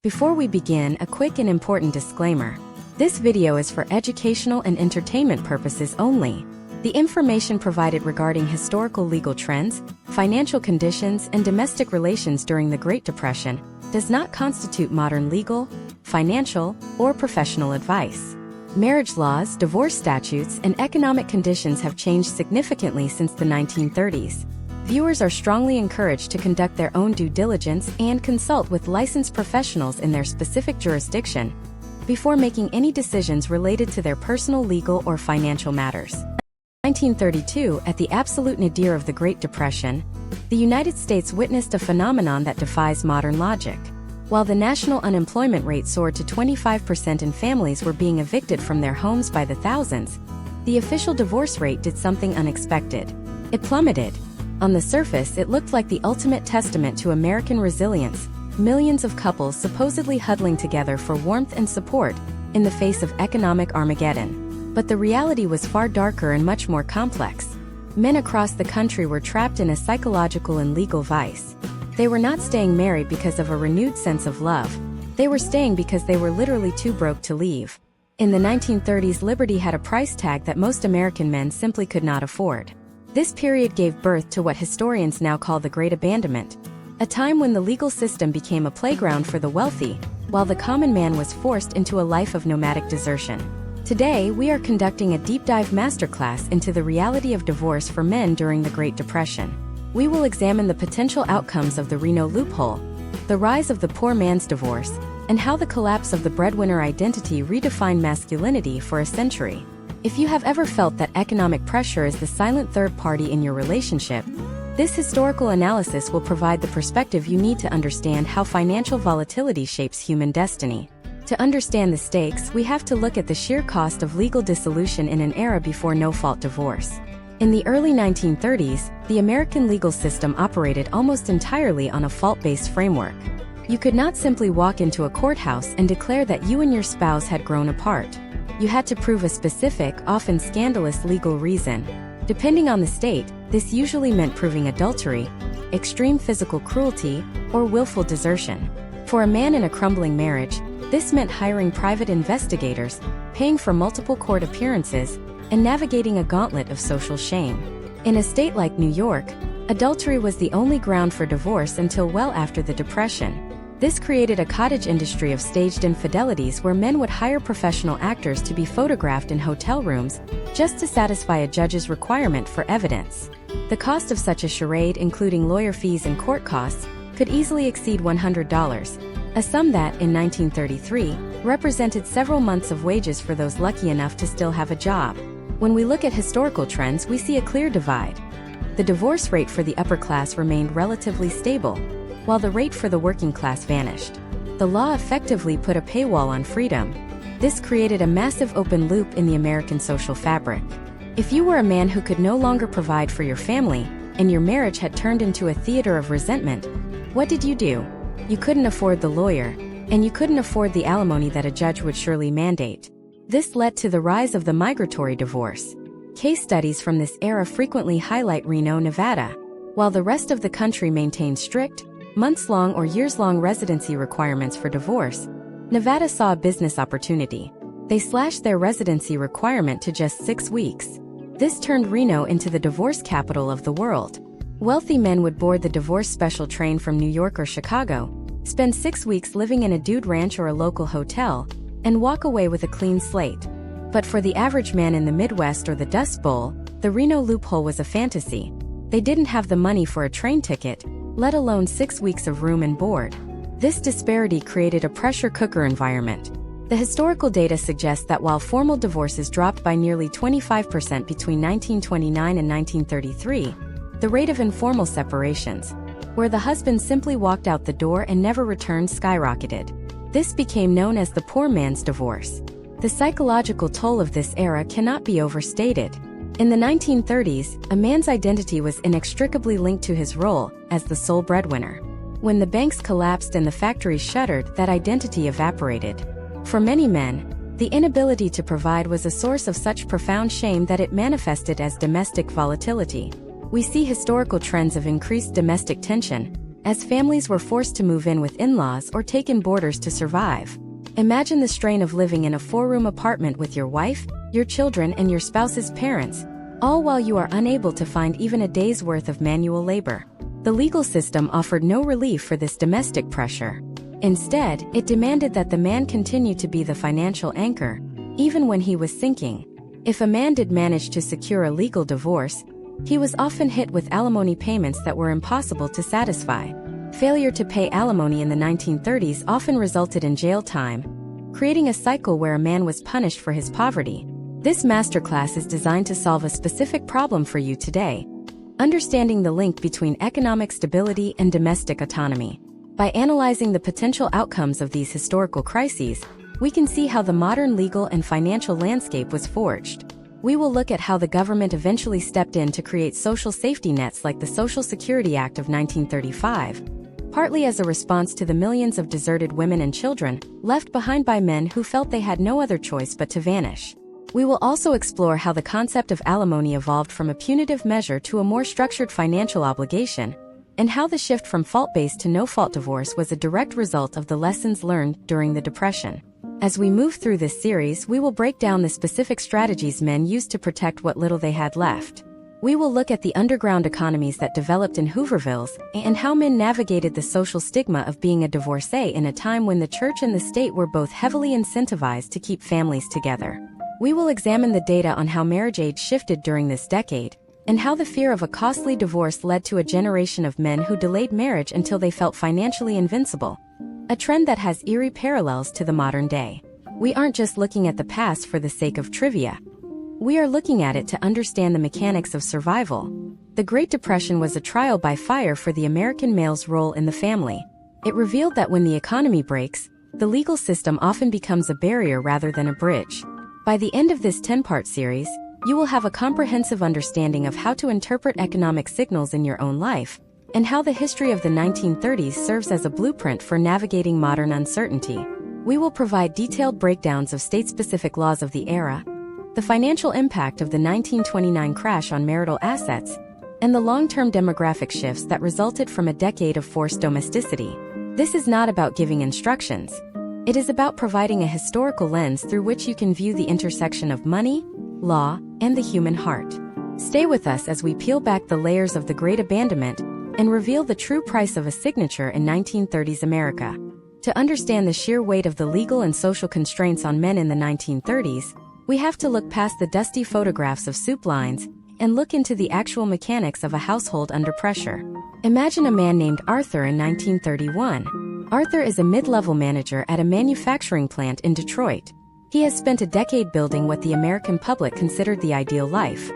Before we begin, a quick and important disclaimer. This video is for educational and entertainment purposes only. The information provided regarding historical legal trends, financial conditions, and domestic relations during the Great Depression does not constitute modern legal, financial, or professional advice. Marriage laws, divorce statutes, and economic conditions have changed significantly since the 1930s. Viewers are strongly encouraged to conduct their own due diligence and consult with licensed professionals in their specific jurisdiction before making any decisions related to their personal legal or financial matters. 1932, at the absolute nadir of the Great Depression, the United States witnessed a phenomenon that defies modern logic. While the national unemployment rate soared to 25% and families were being evicted from their homes by the thousands, the official divorce rate did something unexpected. It plummeted. On the surface, it looked like the ultimate testament to American resilience, millions of couples supposedly huddling together for warmth and support in the face of economic Armageddon. But the reality was far darker and much more complex. Men across the country were trapped in a psychological and legal vice. They were not staying married because of a renewed sense of love. They were staying because they were literally too broke to leave. In the 1930s, liberty had a price tag that most American men simply could not afford. This period gave birth to what historians now call the Great Abandonment, a time when the legal system became a playground for the wealthy, while the common man was forced into a life of nomadic desertion. Today, we are conducting a deep dive masterclass into the reality of divorce for men during the Great Depression. We will examine the potential outcomes of the Reno loophole, the rise of the poor man's divorce, and how the collapse of the breadwinner identity redefined masculinity for a century. If you have ever felt that economic pressure is the silent third party in your relationship, this historical analysis will provide the perspective you need to understand how financial volatility shapes human destiny. To understand the stakes, we have to look at the sheer cost of legal dissolution in an era before no-fault divorce. In the early 1930s, the American legal system operated almost entirely on a fault-based framework. You could not simply walk into a courthouse and declare that you and your spouse had grown apart. You had to prove a specific, often scandalous legal reason. Depending on the state, this usually meant proving adultery, extreme physical cruelty, or willful desertion. For a man in a crumbling marriage, this meant hiring private investigators, paying for multiple court appearances, and navigating a gauntlet of social shame. In a state like New York, adultery was the only ground for divorce until well after the Depression. This created a cottage industry of staged infidelities where men would hire professional actors to be photographed in hotel rooms just to satisfy a judge's requirement for evidence. The cost of such a charade, including lawyer fees and court costs, could easily exceed $100, a sum that, in 1933, represented several months of wages for those lucky enough to still have a job. When we look at historical trends, we see a clear divide. The divorce rate for the upper class remained relatively stable, while the rate for the working class vanished. The law effectively put a paywall on freedom. This created a massive open loop in the American social fabric. If you were a man who could no longer provide for your family, and your marriage had turned into a theater of resentment, what did you do? You couldn't afford the lawyer, and you couldn't afford the alimony that a judge would surely mandate. This led to the rise of the migratory divorce. Case studies from this era frequently highlight Reno, Nevada. While the rest of the country maintained strict, months-long or years-long residency requirements for divorce, Nevada saw a business opportunity. They slashed their residency requirement to just 6 weeks. This turned Reno into the divorce capital of the world. Wealthy men would board the divorce special train from New York or Chicago, spend 6 weeks living in a dude ranch or a local hotel, and walk away with a clean slate. But for the average man in the Midwest or the Dust Bowl, the Reno loophole was a fantasy. They didn't have the money for a train ticket, let alone 6 weeks of room and board. This disparity created a pressure cooker environment. The historical data suggests that while formal divorces dropped by nearly 25% between 1929 and 1933, the rate of informal separations, where the husband simply walked out the door and never returned, skyrocketed. This became known as the poor man's divorce. The psychological toll of this era cannot be overstated. In the 1930s, a man's identity was inextricably linked to his role as the sole breadwinner. When the banks collapsed and the factories shuttered, that identity evaporated. For many men, the inability to provide was a source of such profound shame that it manifested as domestic volatility. We see historical trends of increased domestic tension, as families were forced to move in with in-laws or take in boarders to survive. Imagine the strain of living in a 4-room apartment with your wife, your children, and your spouse's parents, all while you are unable to find even a day's worth of manual labor. The legal system offered no relief for this domestic pressure. Instead, it demanded that the man continue to be the financial anchor, even when he was sinking. If a man did manage to secure a legal divorce, he was often hit with alimony payments that were impossible to satisfy. Failure to pay alimony in the 1930s often resulted in jail time, creating a cycle where a man was punished for his poverty. This masterclass is designed to solve a specific problem for you today: understanding the link between economic stability and domestic autonomy. By analyzing the potential outcomes of these historical crises, we can see how the modern legal and financial landscape was forged. We will look at how the government eventually stepped in to create social safety nets like the Social Security Act of 1935, partly as a response to the millions of deserted women and children left behind by men who felt they had no other choice but to vanish. We will also explore how the concept of alimony evolved from a punitive measure to a more structured financial obligation, and how the shift from fault-based to no-fault divorce was a direct result of the lessons learned during the Depression. As we move through this series, we will break down the specific strategies men used to protect what little they had left. We will look at the underground economies that developed in Hoovervilles and how men navigated the social stigma of being a divorcee in a time when the church and the state were both heavily incentivized to keep families together. We will examine the data on how marriage age shifted during this decade, and how the fear of a costly divorce led to a generation of men who delayed marriage until they felt financially invincible. A trend that has eerie parallels to the modern day. We aren't just looking at the past for the sake of trivia. We are looking at it to understand the mechanics of survival. The Great Depression was a trial by fire for the American male's role in the family. It revealed that when the economy breaks, the legal system often becomes a barrier rather than a bridge. By the end of this 10-part series, you will have a comprehensive understanding of how to interpret economic signals in your own life, and how the history of the 1930s serves as a blueprint for navigating modern uncertainty. We will provide detailed breakdowns of state-specific laws of the era, the financial impact of the 1929 crash on marital assets, and the long-term demographic shifts that resulted from a decade of forced domesticity. This is not about giving instructions. It is about providing a historical lens through which you can view the intersection of money, law, and the human heart. Stay with us as we peel back the layers of the Great Abandonment and reveal the true price of a signature in 1930s America. To understand the sheer weight of the legal and social constraints on men in the 1930s, we have to look past the dusty photographs of soup lines and look into the actual mechanics of a household under pressure. Imagine a man named Arthur in 1931. Arthur is a mid-level manager at a manufacturing plant in Detroit. He has spent a decade building what the American public considered the ideal life: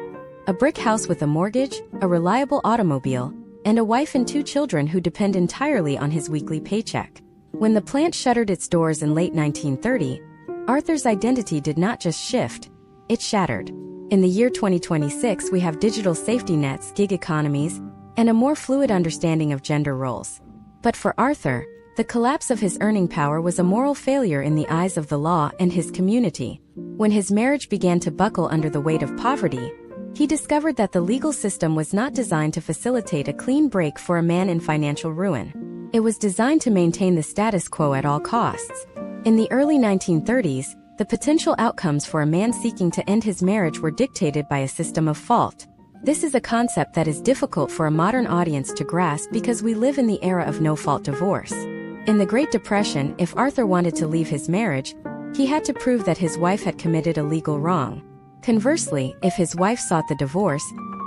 a brick house with a mortgage, a reliable automobile, and a wife and 2 children who depend entirely on his weekly paycheck. When the plant shuttered its doors in late 1930, Arthur's identity did not just shift, it shattered. In the year 2026, we have digital safety nets, gig economies, and a more fluid understanding of gender roles. But for Arthur, the collapse of his earning power was a moral failure in the eyes of the law and his community. When his marriage began to buckle under the weight of poverty, he discovered that the legal system was not designed to facilitate a clean break for a man in financial ruin. It was designed to maintain the status quo at all costs. In the early 1930s, the potential outcomes for a man seeking to end his marriage were dictated by a system of fault. This is a concept that is difficult for a modern audience to grasp because we live in the era of no-fault divorce. In the Great Depression, if Arthur wanted to leave his marriage, he had to prove that his wife had committed a legal wrong. Conversely, if his wife sought the divorce,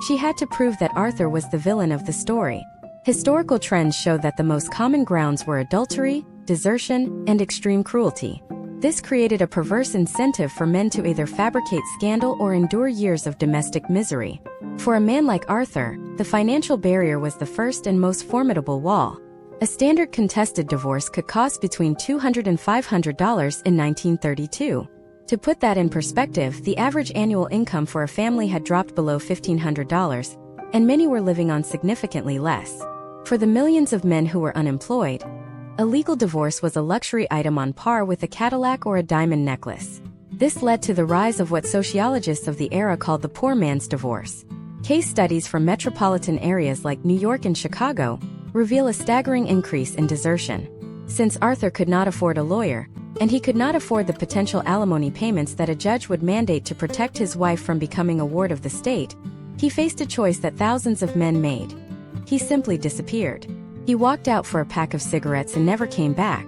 she had to prove that Arthur was the villain of the story. Historical trends show that the most common grounds were adultery, desertion, and extreme cruelty. This created a perverse incentive for men to either fabricate scandal or endure years of domestic misery. For a man like Arthur, the financial barrier was the first and most formidable wall. A standard contested divorce could cost between $200 and $500 in 1932. To put that in perspective, the average annual income for a family had dropped below $1,500, and many were living on significantly less. For the millions of men who were unemployed, a legal divorce was a luxury item on par with a Cadillac or a diamond necklace. This led to the rise of what sociologists of the era called the poor man's divorce. Case studies from metropolitan areas like New York and Chicago reveal a staggering increase in desertion. Since Arthur could not afford a lawyer, and he could not afford the potential alimony payments that a judge would mandate to protect his wife from becoming a ward of the state, he faced a choice that thousands of men made. He simply disappeared. He walked out for a pack of cigarettes and never came back.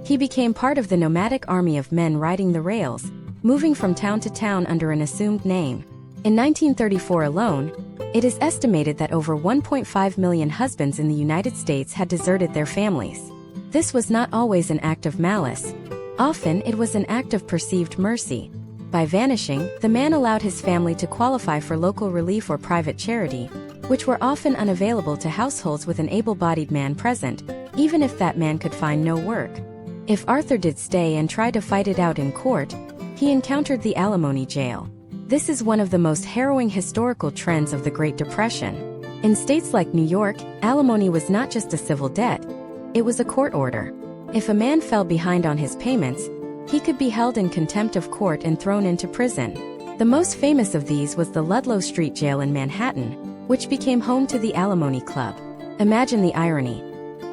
He became part of the nomadic army of men riding the rails, moving from town to town under an assumed name. In 1934 alone, it is estimated that over 1.5 million husbands in the United States had deserted their families. This was not always an act of malice. Often it was an act of perceived mercy. By vanishing, the man allowed his family to qualify for local relief or private charity, which were often unavailable to households with an able-bodied man present, even if that man could find no work. If Arthur did stay and try to fight it out in court, he encountered the alimony jail. This is one of the most harrowing historical trends of the Great Depression. In states like New York, alimony was not just a civil debt, it was a court order. If a man fell behind on his payments, he could be held in contempt of court and thrown into prison. The most famous of these was the Ludlow Street Jail in Manhattan, which became home to the Alimony Club. Imagine the irony.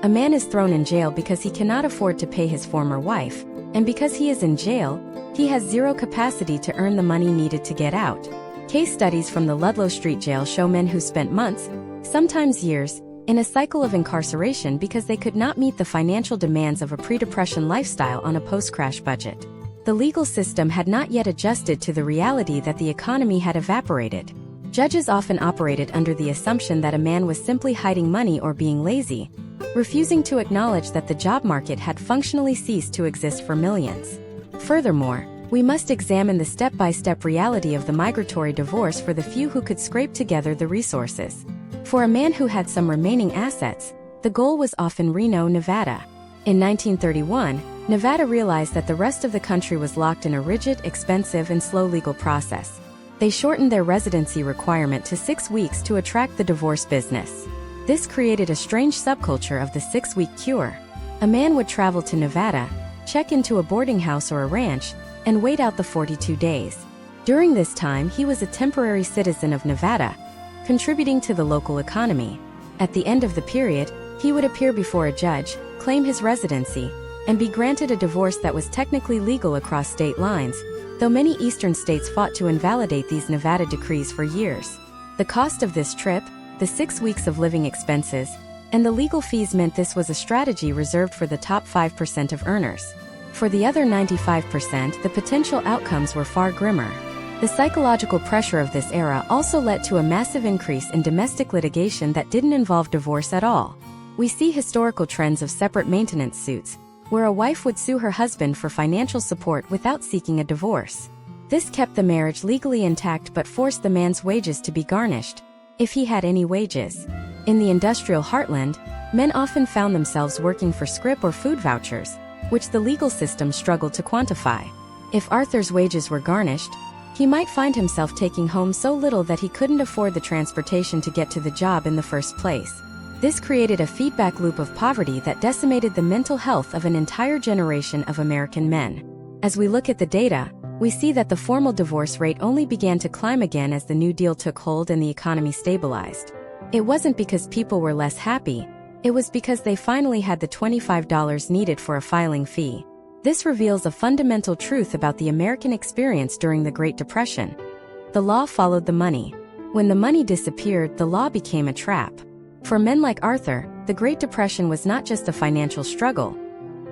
A man is thrown in jail because he cannot afford to pay his former wife, and because he is in jail, he has zero capacity to earn the money needed to get out. Case studies from the Ludlow Street Jail show men who spent months, sometimes years, in a cycle of incarceration because they could not meet the financial demands of a pre-depression lifestyle on a post-crash budget. The legal system had not yet adjusted to the reality that the economy had evaporated. Judges often operated under the assumption that a man was simply hiding money or being lazy, refusing to acknowledge that the job market had functionally ceased to exist for millions. Furthermore, we must examine the step-by-step reality of the migratory divorce for the few who could scrape together the resources. For a man who had some remaining assets, the goal was often Reno, Nevada. In 1931, Nevada realized that the rest of the country was locked in a rigid, expensive, and slow legal process. They shortened their residency requirement to 6 weeks to attract the divorce business. This created a strange subculture of the 6-week cure. A man would travel to Nevada, check into a boarding house or a ranch, and wait out the 42 days. During this time, he was a temporary citizen of Nevada, contributing to the local economy. At the end of the period, he would appear before a judge, claim his residency, and be granted a divorce that was technically legal across state lines, though many eastern states fought to invalidate these Nevada decrees for years. The cost of this trip, the 6 weeks of living expenses, and the legal fees meant this was a strategy reserved for the top 5% of earners. For the other 95%, the potential outcomes were far grimmer. The psychological pressure of this era also led to a massive increase in domestic litigation that didn't involve divorce at all. We see historical trends of separate maintenance suits, where a wife would sue her husband for financial support without seeking a divorce. This kept the marriage legally intact but forced the man's wages to be garnished, if he had any wages. In the industrial heartland, men often found themselves working for scrip or food vouchers, which the legal system struggled to quantify. If Arthur's wages were garnished, he might find himself taking home so little that he couldn't afford the transportation to get to the job in the first place. This created a feedback loop of poverty that decimated the mental health of an entire generation of American men. As we look at the data, we see that the formal divorce rate only began to climb again as the New Deal took hold and the economy stabilized. It wasn't because people were less happy, it was because they finally had the $25 needed for a filing fee. This reveals a fundamental truth about the American experience during the Great Depression. The law followed the money. When the money disappeared, the law became a trap. For men like Arthur, the Great Depression was not just a financial struggle.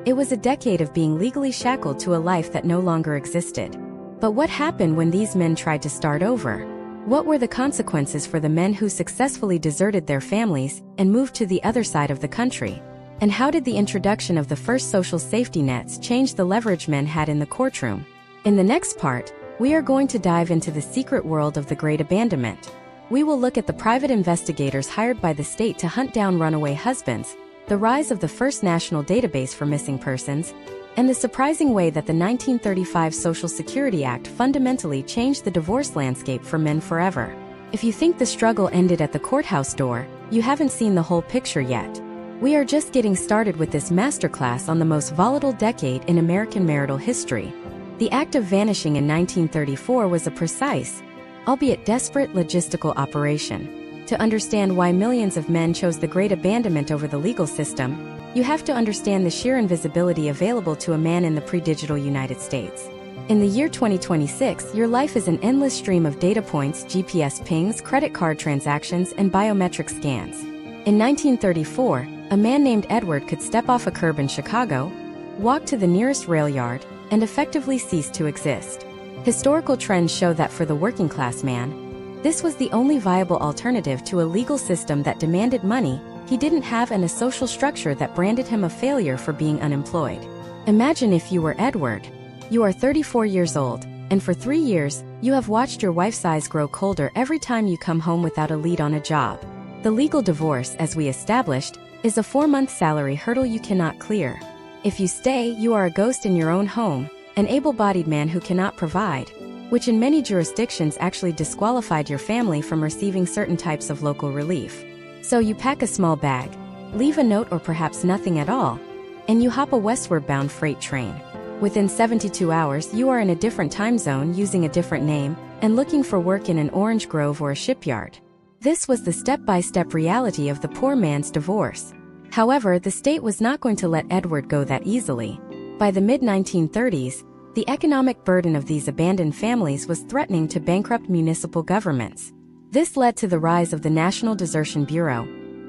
It was a decade of being legally shackled to a life that no longer existed. But what happened when these men tried to start over? What were the consequences for the men who successfully deserted their families and moved to the other side of the country? And how did the introduction of the first social safety nets change the leverage men had in the courtroom? In the next part, we are going to dive into the secret world of the Great Abandonment. We will look at the private investigators hired by the state to hunt down runaway husbands, the rise of the first national database for missing persons, and the surprising way that the 1935 Social Security Act fundamentally changed the divorce landscape for men forever. If you think the struggle ended at the courthouse door, you haven't seen the whole picture yet. We are just getting started with this masterclass on the most volatile decade in American marital history. The act of vanishing in 1934 was a precise, albeit desperate, logistical operation. To understand why millions of men chose the great abandonment over the legal system, you have to understand the sheer invisibility available to a man in the pre-digital United States. In the year 2026, your life is an endless stream of data points, GPS pings, credit card transactions, and biometric scans. In 1934, a man named Edward could step off a curb in Chicago, walk to the nearest rail yard, and effectively cease to exist. Historical trends show that for the working-class man, this was the only viable alternative to a legal system that demanded money he didn't have and a social structure that branded him a failure for being unemployed. Imagine if you were Edward. You are 34 years old, and for 3 years, you have watched your wife's eyes grow colder every time you come home without a lead on a job. The legal divorce, as we established, is a 4-month salary hurdle you cannot clear. If you stay, you are a ghost in your own home, an able-bodied man who cannot provide, which in many jurisdictions actually disqualified your family from receiving certain types of local relief. So you pack a small bag, leave a note or perhaps nothing at all, and you hop a westward-bound freight train. Within 72 hours, you are in a different time zone using a different name and looking for work in an orange grove or a shipyard. This was the step-by-step reality of the poor man's divorce. However, the state was not going to let Edward go that easily. By the mid-1930s, the economic burden of these abandoned families was threatening to bankrupt municipal governments. This led to the rise of the National Desertion Bureau,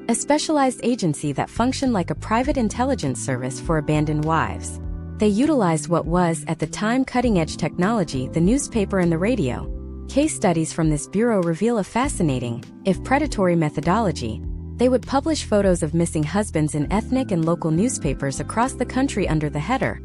a specialized agency that functioned like a private intelligence service for abandoned wives. They utilized what was, at the time, cutting-edge technology, the newspaper and the radio. Case studies from this bureau reveal a fascinating, if predatory, methodology. They would publish photos of missing husbands in ethnic and local newspapers across the country under the header,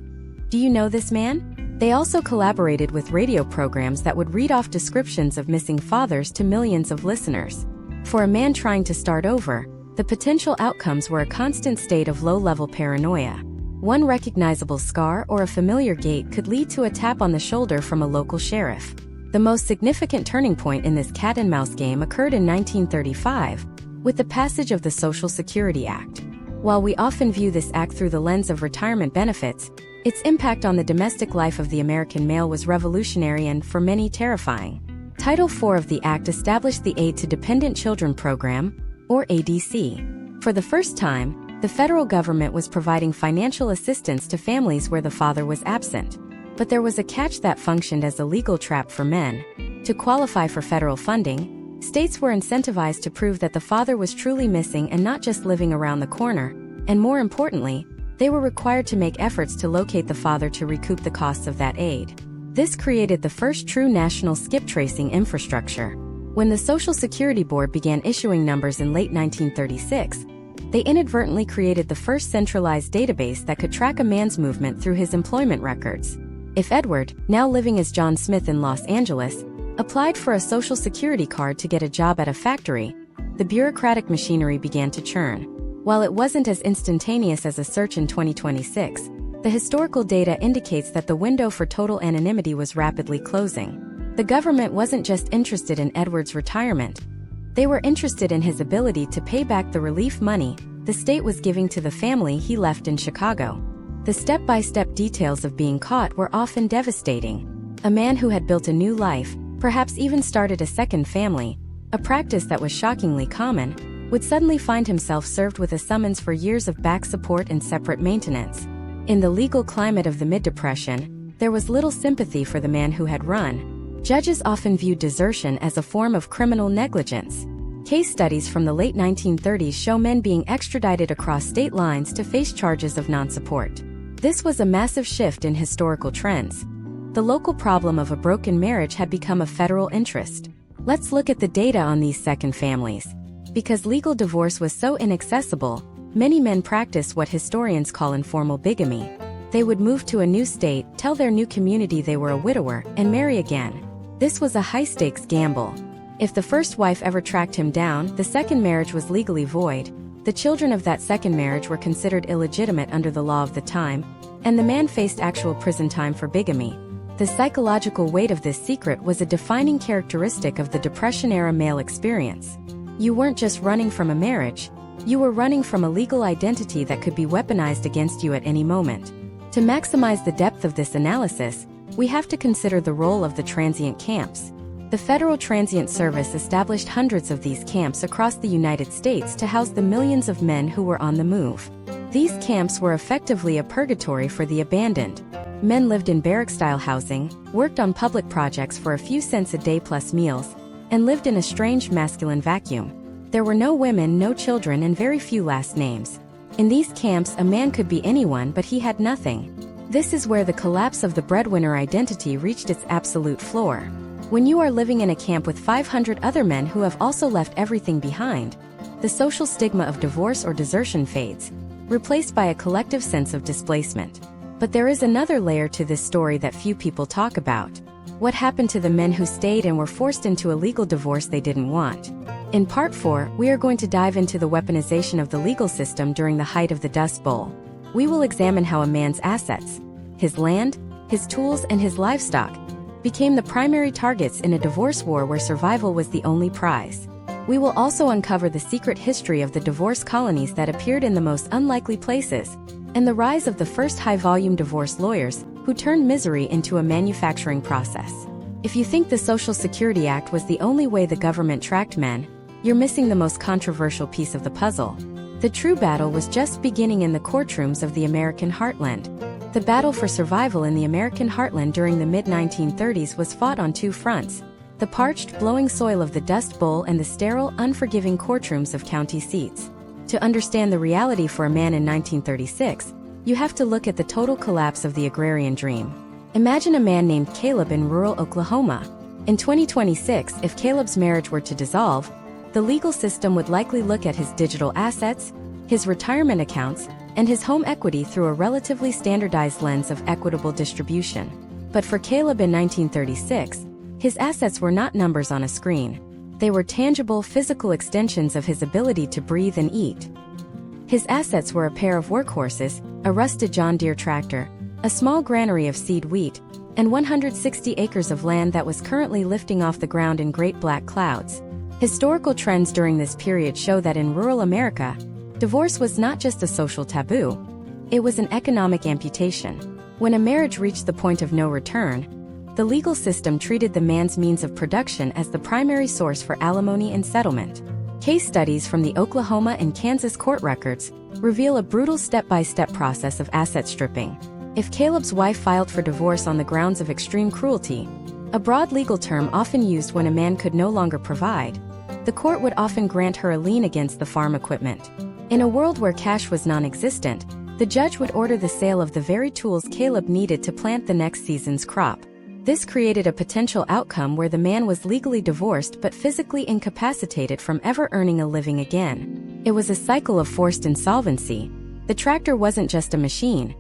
"Do you know this man?" They also collaborated with radio programs that would read off descriptions of missing fathers to millions of listeners. For a man trying to start over, the potential outcomes were a constant state of low-level paranoia. One recognizable scar or a familiar gait could lead to a tap on the shoulder from a local sheriff. The most significant turning point in this cat-and-mouse game occurred in 1935, with the passage of the Social Security Act. While we often view this act through the lens of retirement benefits, its impact on the domestic life of the American male was revolutionary and, for many, terrifying. Title IV of the Act established the Aid to Dependent Children Program, or ADC. For the first time, the federal government was providing financial assistance to families where the father was absent. But there was a catch that functioned as a legal trap for men. To qualify for federal funding, states were incentivized to prove that the father was truly missing and not just living around the corner, and more importantly, they were required to make efforts to locate the father to recoup the costs of that aid. This created the first true national skip tracing infrastructure. When the Social Security Board began issuing numbers in late 1936, they inadvertently created the first centralized database that could track a man's movement through his employment records. If Edward, now living as John Smith in Los Angeles, applied for a Social Security card to get a job at a factory, the bureaucratic machinery began to churn. While it wasn't as instantaneous as a search in 2026, the historical data indicates that the window for total anonymity was rapidly closing. The government wasn't just interested in Edward's retirement. They were interested in his ability to pay back the relief money the state was giving to the family he left in Chicago. The step-by-step details of being caught were often devastating. A man who had built a new life, perhaps even started a second family, a practice that was shockingly common, would suddenly find himself served with a summons for years of back support and separate maintenance. In the legal climate of the mid-Depression, there was little sympathy for the man who had run. Judges often viewed desertion as a form of criminal negligence. Case studies from the late 1930s show men being extradited across state lines to face charges of non-support. This was a massive shift in historical trends. The local problem of a broken marriage had become a federal interest. Let's look at the data on these second families. Because legal divorce was so inaccessible, many men practiced what historians call informal bigamy. They would move to a new state, tell their new community they were a widower, and marry again. This was a high-stakes gamble. If the first wife ever tracked him down, the second marriage was legally void. The children of that second marriage were considered illegitimate under the law of the time, and the man faced actual prison time for bigamy. The psychological weight of this secret was a defining characteristic of the Depression-era male experience. You weren't just running from a marriage, you were running from a legal identity that could be weaponized against you at any moment. To maximize the depth of this analysis, we have to consider the role of the transient camps. The Federal Transient Service established hundreds of these camps across the United States to house the millions of men who were on the move. These camps were effectively a purgatory for the abandoned. Men lived in barrack-style housing, worked on public projects for a few cents a day plus meals, and lived in a strange masculine vacuum. There were no women, no children, and very few last names. In these camps, a man could be anyone, but he had nothing. This is where the collapse of the breadwinner identity reached its absolute floor. When you are living in a camp with 500 other men who have also left everything behind, the social stigma of divorce or desertion fades, replaced by a collective sense of displacement. But there is another layer to this story that few people talk about. What happened to the men who stayed and were forced into a legal divorce they didn't want? In Part 4, we are going to dive into the weaponization of the legal system during the height of the Dust Bowl. We will examine how a man's assets, his land, his tools, and his livestock became the primary targets in a divorce war where survival was the only prize. We will also uncover the secret history of the divorce colonies that appeared in the most unlikely places, and the rise of the first high-volume divorce lawyers who turned misery into a manufacturing process. If you think the Social Security Act was the only way the government tracked men, you're missing the most controversial piece of the puzzle. The true battle was just beginning in the courtrooms of the American heartland. The battle for survival in the American heartland during the mid-1930s was fought on two fronts: the parched, blowing soil of the Dust Bowl and the sterile, unforgiving courtrooms of county seats. To understand the reality for a man in 1936, you have to look at the total collapse of the agrarian dream. Imagine a man named Caleb in rural Oklahoma. In 2026, if Caleb's marriage were to dissolve, the legal system would likely look at his digital assets, his retirement accounts, and his home equity through a relatively standardized lens of equitable distribution. But for Caleb in 1936, his assets were not numbers on a screen. They were tangible physical extensions of his ability to breathe and eat. His assets were a pair of workhorses, a rusted John Deere tractor, a small granary of seed wheat, and 160 acres of land that was currently lifting off the ground in great black clouds. Historical trends during this period show that in rural America, divorce was not just a social taboo, it was an economic amputation. When a marriage reached the point of no return, the legal system treated the man's means of production as the primary source for alimony and settlement. Case studies from the Oklahoma and Kansas court records reveal a brutal step-by-step process of asset stripping. If Caleb's wife filed for divorce on the grounds of extreme cruelty, a broad legal term often used when a man could no longer provide, the court would often grant her a lien against the farm equipment. In a world where cash was non-existent, the judge would order the sale of the very tools Caleb needed to plant the next season's crop. This created a potential outcome where the man was legally divorced but physically incapacitated from ever earning a living again. It was a cycle of forced insolvency. The tractor wasn't just a machine,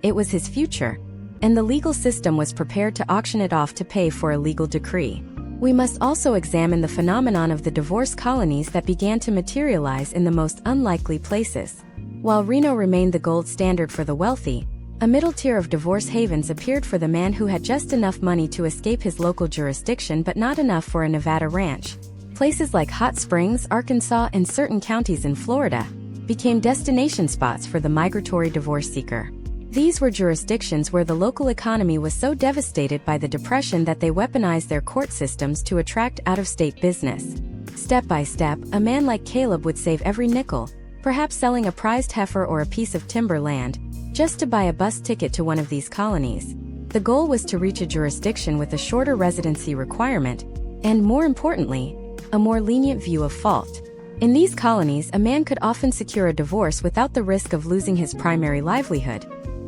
it was his future, and the legal system was prepared to auction it off to pay for a legal decree. We must also examine the phenomenon of the divorce colonies that began to materialize in the most unlikely places. While Reno remained the gold standard for the wealthy, a middle tier of divorce havens appeared for the man who had just enough money to escape his local jurisdiction but not enough for a Nevada ranch. Places like Hot Springs, Arkansas, and certain counties in Florida became destination spots for the migratory divorce seeker. These were jurisdictions where the local economy was so devastated by the Depression that they weaponized their court systems to attract out-of-state business. Step by step, a man like Caleb would save every nickel, perhaps selling a prized heifer or a piece of timber land, just to buy a bus ticket to one of these colonies. The goal was to reach a jurisdiction with a shorter residency requirement, and more importantly, a more lenient view of fault. In these colonies, a man could often secure a divorce without the risk of losing his primary livelihood,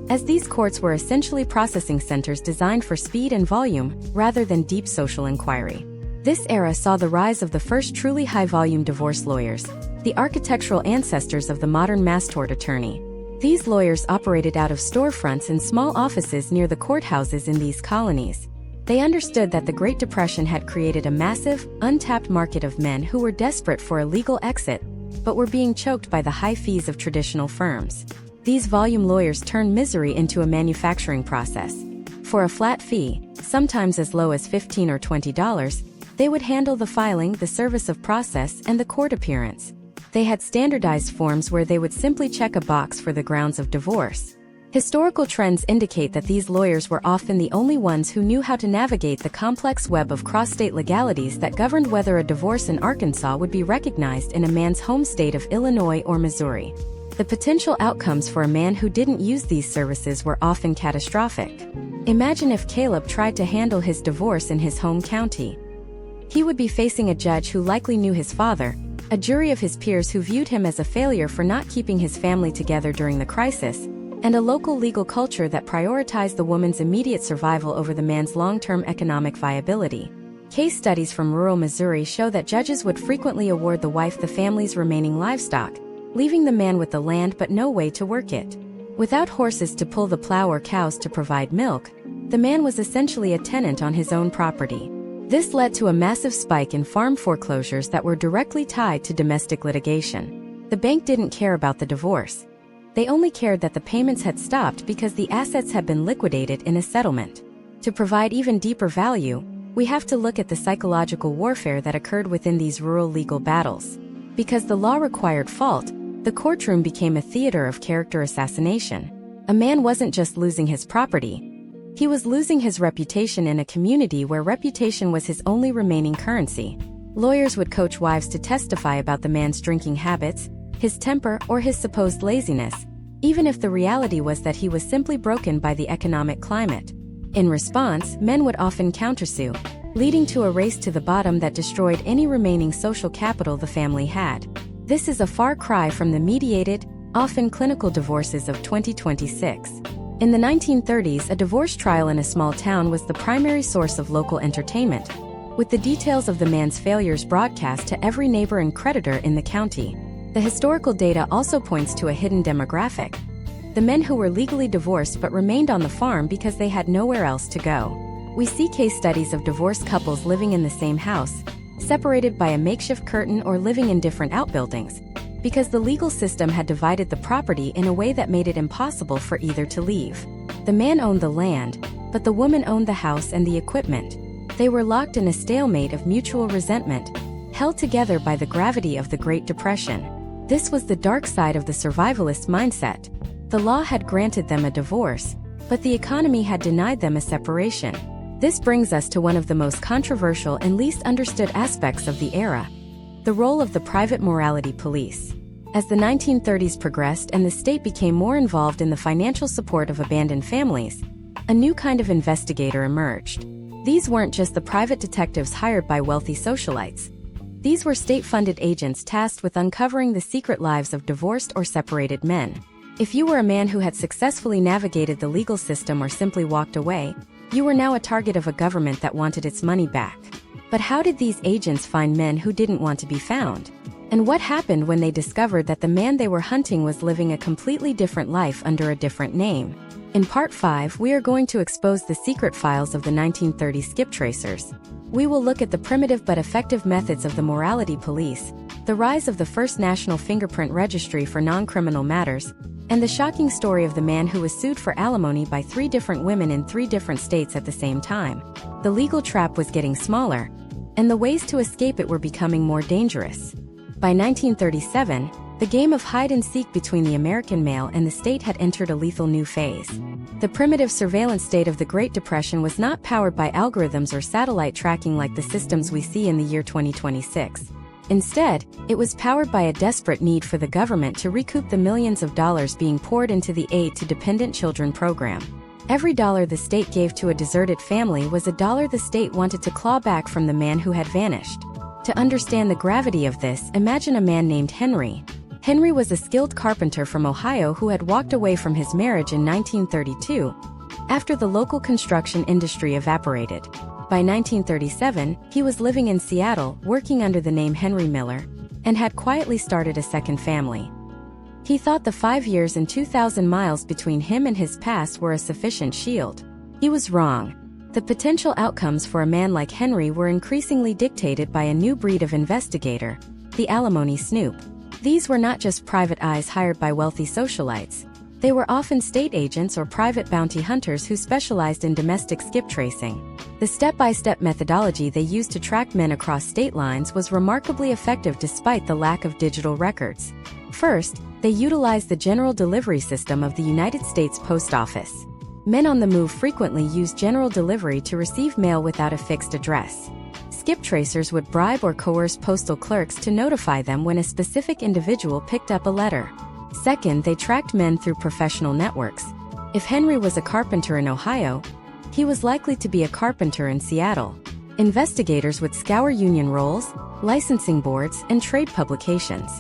as these courts were essentially processing centers designed for speed and volume rather than deep social inquiry. This era saw the rise of the first truly high-volume divorce lawyers, the architectural ancestors of the modern mass tort attorney. These lawyers operated out of storefronts and small offices near the courthouses in these colonies. They understood that the Great Depression had created a massive, untapped market of men who were desperate for a legal exit, but were being choked by the high fees of traditional firms. These volume lawyers turned misery into a manufacturing process. For a flat fee, sometimes as low as $15 or $20, they would handle the filing, the service of process, and the court appearance. They had standardized forms where they would simply check a box for the grounds of divorce. Historical trends indicate that these lawyers were often the only ones who knew how to navigate the complex web of cross-state legalities that governed whether a divorce in Arkansas would be recognized in a man's home state of Illinois or Missouri. The potential outcomes for a man who didn't use these services were often catastrophic. Imagine if Caleb tried to handle his divorce in his home county. He would be facing a judge who likely knew his father, a jury of his peers who viewed him as a failure for not keeping his family together during the crisis, and a local legal culture that prioritized the woman's immediate survival over the man's long-term economic viability. Case studies from rural Missouri show that judges would frequently award the wife the family's remaining livestock, leaving the man with the land but no way to work it. Without horses to pull the plow or cows to provide milk, the man was essentially a tenant on his own property. This led to a massive spike in farm foreclosures that were directly tied to domestic litigation. The bank didn't care about the divorce. They only cared that the payments had stopped because the assets had been liquidated in a settlement. To provide even deeper value, we have to look at the psychological warfare that occurred within these rural legal battles. Because the law required fault, the courtroom became a theater of character assassination. A man wasn't just losing his property. He was losing his reputation in a community where reputation was his only remaining currency. Lawyers would coach wives to testify about the man's drinking habits, his temper, or his supposed laziness, even if the reality was that he was simply broken by the economic climate. In response, men would often countersue, leading to a race to the bottom that destroyed any remaining social capital the family had. This is a far cry from the mediated, often clinical divorces of 2026. In the 1930s, a divorce trial in a small town was the primary source of local entertainment, with the details of the man's failures broadcast to every neighbor and creditor in the county. The historical data also points to a hidden demographic: the men who were legally divorced but remained on the farm because they had nowhere else to go. We see case studies of divorced couples living in the same house, separated by a makeshift curtain or living in different outbuildings, because the legal system had divided the property in a way that made it impossible for either to leave. The man owned the land, but the woman owned the house and the equipment. They were locked in a stalemate of mutual resentment, held together by the gravity of the Great Depression. This was the dark side of the survivalist mindset. The law had granted them a divorce, but the economy had denied them a separation. This brings us to one of the most controversial and least understood aspects of the era: the role of the private morality police. As the 1930s progressed and the state became more involved in the financial support of abandoned families, a new kind of investigator emerged. These weren't just the private detectives hired by wealthy socialites. These were state-funded agents tasked with uncovering the secret lives of divorced or separated men. If you were a man who had successfully navigated the legal system or simply walked away, you were now a target of a government that wanted its money back. But how did these agents find men who didn't want to be found? And what happened when they discovered that the man they were hunting was living a completely different life under a different name? In Part 5, we are going to expose the secret files of the 1930s skip tracers. We will look at the primitive but effective methods of the morality police, the rise of the first national fingerprint registry for non-criminal matters, and the shocking story of the man who was sued for alimony by 3 different women in 3 different states at the same time. The legal trap was getting smaller, and the ways to escape it were becoming more dangerous. By 1937, the game of hide-and-seek between the American male and the state had entered a lethal new phase. The primitive surveillance state of the Great Depression was not powered by algorithms or satellite tracking like the systems we see in the year 2026. Instead, it was powered by a desperate need for the government to recoup the millions of dollars being poured into the Aid to Dependent Children program. Every dollar the state gave to a deserted family was a dollar the state wanted to claw back from the man who had vanished. To understand the gravity of this, imagine a man named Henry. Henry was a skilled carpenter from Ohio who had walked away from his marriage in 1932, after the local construction industry evaporated. By 1937, he was living in Seattle, working under the name Henry Miller, and had quietly started a second family. He thought the 5 years and 2,000 miles between him and his past were a sufficient shield. He was wrong. The potential outcomes for a man like Henry were increasingly dictated by a new breed of investigator, the alimony snoop. These were not just private eyes hired by wealthy socialites. They were often state agents or private bounty hunters who specialized in domestic skip tracing. The step-by-step methodology they used to track men across state lines was remarkably effective despite the lack of digital records. First, they utilized the general delivery system of the United States Post Office. Men on the move frequently used general delivery to receive mail without a fixed address. Skip tracers would bribe or coerce postal clerks to notify them when a specific individual picked up a letter. Second, they tracked men through professional networks. If Henry was a carpenter in Ohio, he was likely to be a carpenter in Seattle. Investigators would scour union rolls, licensing boards, and trade publications.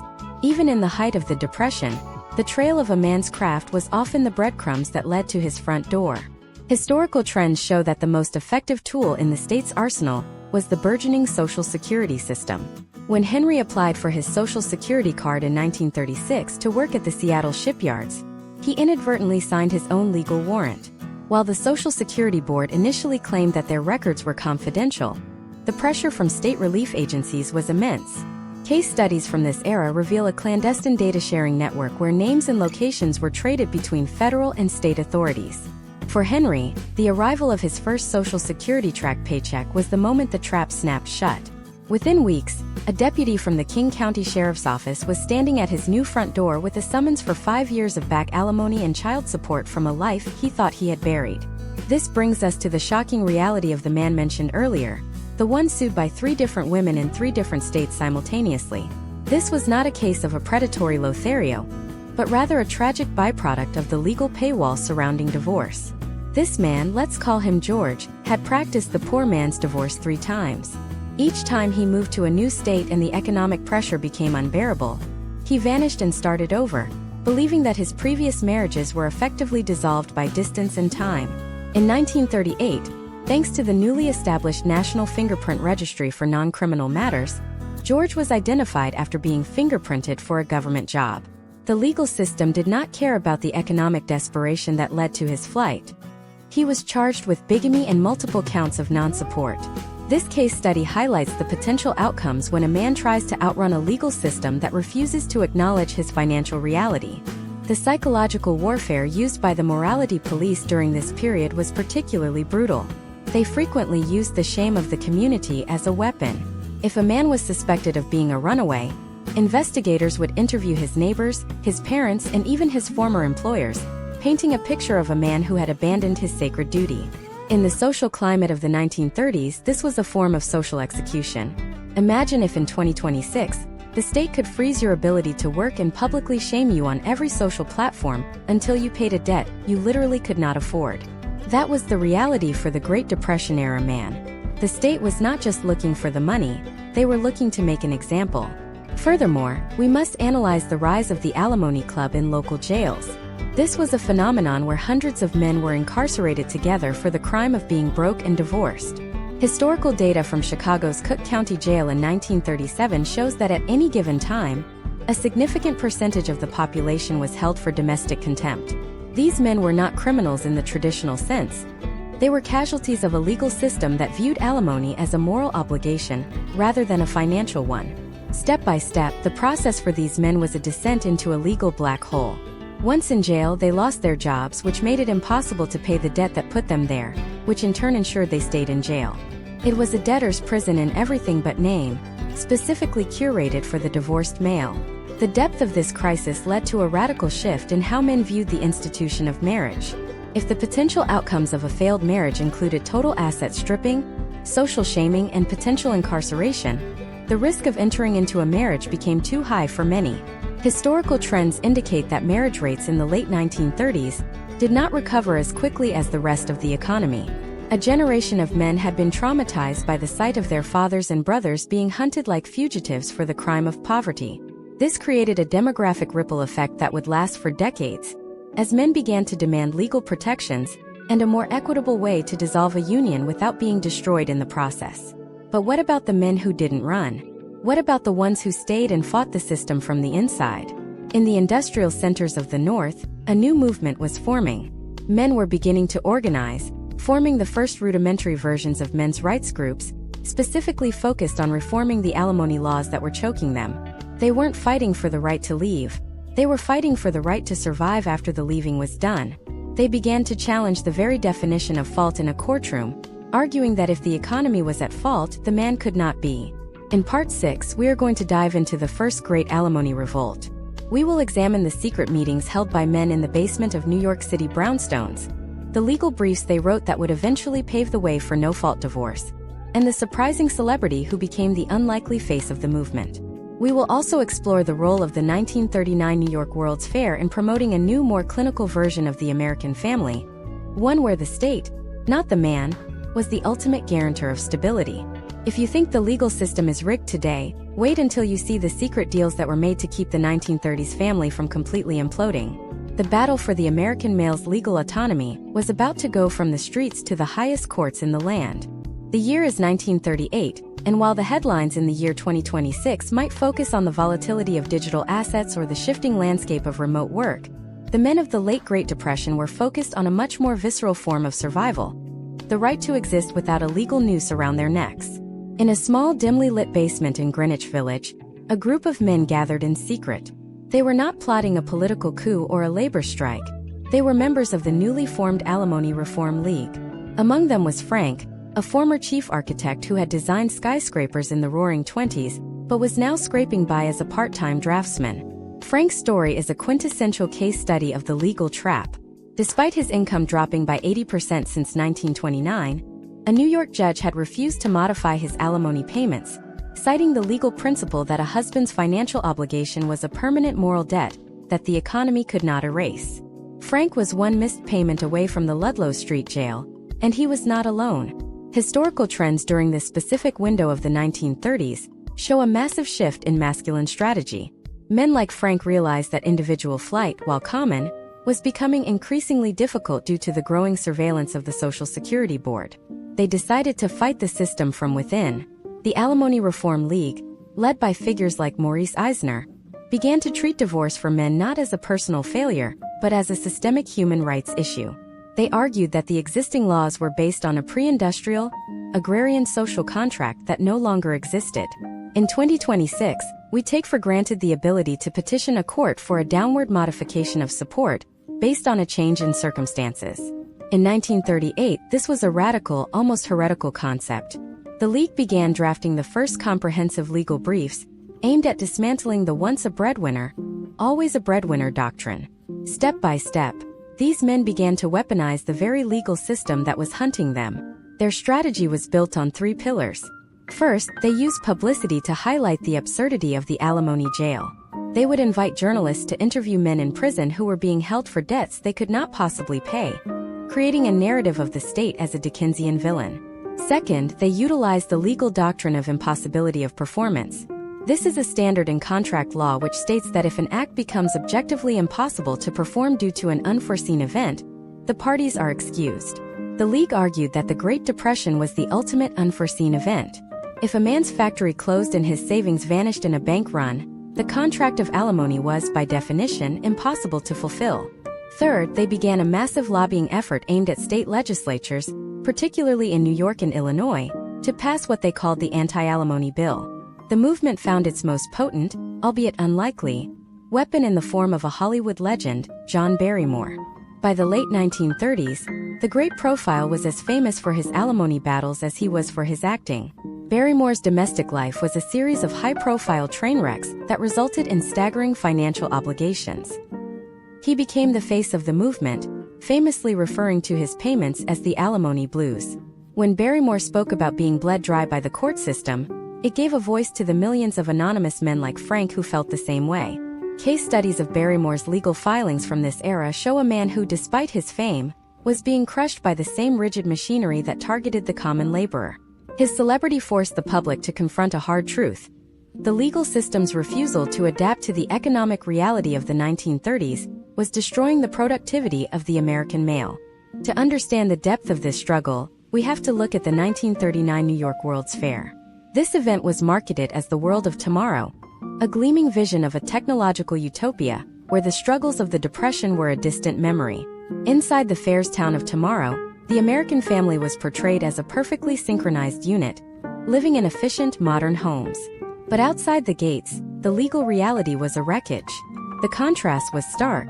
Even in the height of the Depression, the trail of a man's craft was often the breadcrumbs that led to his front door. Historical trends show that the most effective tool in the state's arsenal was the burgeoning Social Security system. When Henry applied for his Social Security card in 1936 to work at the Seattle shipyards, he inadvertently signed his own legal warrant. While the Social Security Board initially claimed that their records were confidential, the pressure from state relief agencies was immense. Case studies from this era reveal a clandestine data-sharing network where names and locations were traded between federal and state authorities. For Henry, the arrival of his first Social Security tract paycheck was the moment the trap snapped shut. Within weeks, a deputy from the King County Sheriff's Office was standing at his new front door with a summons for 5 years of back alimony and child support from a life he thought he had buried. This brings us to the shocking reality of the man mentioned earlier, the one sued by 3 different women in 3 different states simultaneously. This was not a case of a predatory Lothario, but rather a tragic byproduct of the legal paywall surrounding divorce. This man, let's call him George, had practiced the poor man's divorce 3 times. Each time he moved to a new state and the economic pressure became unbearable, he vanished and started over, believing that his previous marriages were effectively dissolved by distance and time. In 1938, thanks to the newly established National Fingerprint Registry for Non-Criminal Matters, George was identified after being fingerprinted for a government job. The legal system did not care about the economic desperation that led to his flight. He was charged with bigamy and multiple counts of non-support. This case study highlights the potential outcomes when a man tries to outrun a legal system that refuses to acknowledge his financial reality. The psychological warfare used by the morality police during this period was particularly brutal. They frequently used the shame of the community as a weapon. If a man was suspected of being a runaway, investigators would interview his neighbors, his parents, and even his former employers, painting a picture of a man who had abandoned his sacred duty. In the social climate of the 1930s, this was a form of social execution. Imagine if in 2026, the state could freeze your ability to work and publicly shame you on every social platform until you paid a debt you literally could not afford. That was the reality for the Great Depression-era man. The state was not just looking for the money, they were looking to make an example. Furthermore, we must analyze the rise of the alimony club in local jails. This was a phenomenon where hundreds of men were incarcerated together for the crime of being broke and divorced. Historical data from Chicago's Cook County Jail in 1937 shows that at any given time, a significant percentage of the population was held for domestic contempt. These men were not criminals in the traditional sense. They were casualties of a legal system that viewed alimony as a moral obligation rather than a financial one. Step by step, the process for these men was a descent into a legal black hole. Once in jail, they lost their jobs, which made it impossible to pay the debt that put them there, which in turn ensured they stayed in jail. It was a debtor's prison in everything but name, specifically curated for the divorced male. The depth of this crisis led to a radical shift in how men viewed the institution of marriage. If the potential outcomes of a failed marriage included total asset stripping, social shaming, and potential incarceration, the risk of entering into a marriage became too high for many. Historical trends indicate that marriage rates in the late 1930s did not recover as quickly as the rest of the economy. A generation of men had been traumatized by the sight of their fathers and brothers being hunted like fugitives for the crime of poverty. This created a demographic ripple effect that would last for decades, as men began to demand legal protections and a more equitable way to dissolve a union without being destroyed in the process. But what about the men who didn't run? What about the ones who stayed and fought the system from the inside? In the industrial centers of the North, a new movement was forming. Men were beginning to organize, forming the first rudimentary versions of men's rights groups, specifically focused on reforming the alimony laws that were choking them. They weren't fighting for the right to leave. They were fighting for the right to survive after the leaving was done. They began to challenge the very definition of fault in a courtroom, arguing that if the economy was at fault, the man could not be. In Part 6, we are going to dive into the first great alimony revolt. We will examine the secret meetings held by men in the basement of New York City brownstones, the legal briefs they wrote that would eventually pave the way for no-fault divorce, and the surprising celebrity who became the unlikely face of the movement. We will also explore the role of the 1939 New York World's Fair in promoting a new, more clinical version of the American family, one where the state, not the man, was the ultimate guarantor of stability. If you think the legal system is rigged today, wait until you see the secret deals that were made to keep the 1930s family from completely imploding. The battle for the American male's legal autonomy was about to go from the streets to the highest courts in the land. The year is 1938, and while the headlines in the year 2026 might focus on the volatility of digital assets or the shifting landscape of remote work, the men of the late Great Depression were focused on a much more visceral form of survival: the right to exist without a legal noose around their necks. In a small, dimly lit basement in Greenwich Village, a group of men gathered in secret. They were not plotting a political coup or a labor strike. They were members of the newly formed Alimony Reform League. Among them was Frank, a former chief architect who had designed skyscrapers in the Roaring '20s, but was now scraping by as a part-time draftsman. Frank's story is a quintessential case study of the legal trap. Despite his income dropping by 80% since 1929, a New York judge had refused to modify his alimony payments, citing the legal principle that a husband's financial obligation was a permanent moral debt that the economy could not erase. Frank was one missed payment away from the Ludlow Street jail, and he was not alone. Historical trends during this specific window of the 1930s show a massive shift in masculine strategy. Men like Frank realized that individual flight, while common, was becoming increasingly difficult due to the growing surveillance of the Social Security Board. They decided to fight the system from within. The Alimony Reform League, led by figures like Maurice Eisner, began to treat divorce for men not as a personal failure, but as a systemic human rights issue. They argued that the existing laws were based on a pre-industrial, agrarian social contract that no longer existed. In 2026, we take for granted the ability to petition a court for a downward modification of support based on a change in circumstances. In 1938, this was a radical, almost heretical concept. The League began drafting the first comprehensive legal briefs aimed at dismantling the once a breadwinner, always a breadwinner doctrine. Step by step, these men began to weaponize the very legal system that was hunting them. Their strategy was built on three pillars. First, they used publicity to highlight the absurdity of the alimony jail. They would invite journalists to interview men in prison who were being held for debts they could not possibly pay, creating a narrative of the state as a Dickensian villain. Second, they utilized the legal doctrine of impossibility of performance. This is a standard in contract law which states that if an act becomes objectively impossible to perform due to an unforeseen event, the parties are excused. The League argued that the Great Depression was the ultimate unforeseen event. If a man's factory closed and his savings vanished in a bank run, the contract of alimony was, by definition, impossible to fulfill. Third, they began a massive lobbying effort aimed at state legislatures, particularly in New York and Illinois, to pass what they called the anti-alimony bill. The movement found its most potent, albeit unlikely, weapon in the form of a Hollywood legend, John Barrymore. By the late 1930s, the great profile was as famous for his alimony battles as he was for his acting. Barrymore's domestic life was a series of high-profile train wrecks that resulted in staggering financial obligations. He became the face of the movement, famously referring to his payments as the alimony blues. When Barrymore spoke about being bled dry by the court system, it gave a voice to the millions of anonymous men like Frank who felt the same way. Case studies of Barrymore's legal filings from this era show a man who, despite his fame, was being crushed by the same rigid machinery that targeted the common laborer. His celebrity forced the public to confront a hard truth: the legal system's refusal to adapt to the economic reality of the 1930s was destroying the productivity of the American male. To understand the depth of this struggle, we have to look at the 1939 New York World's Fair. This event was marketed as the world of tomorrow, a gleaming vision of a technological utopia where the struggles of the Depression were a distant memory. Inside the fair's town of tomorrow, the American family was portrayed as a perfectly synchronized unit, living in efficient, modern homes. But outside the gates, the legal reality was a wreckage. The contrast was stark.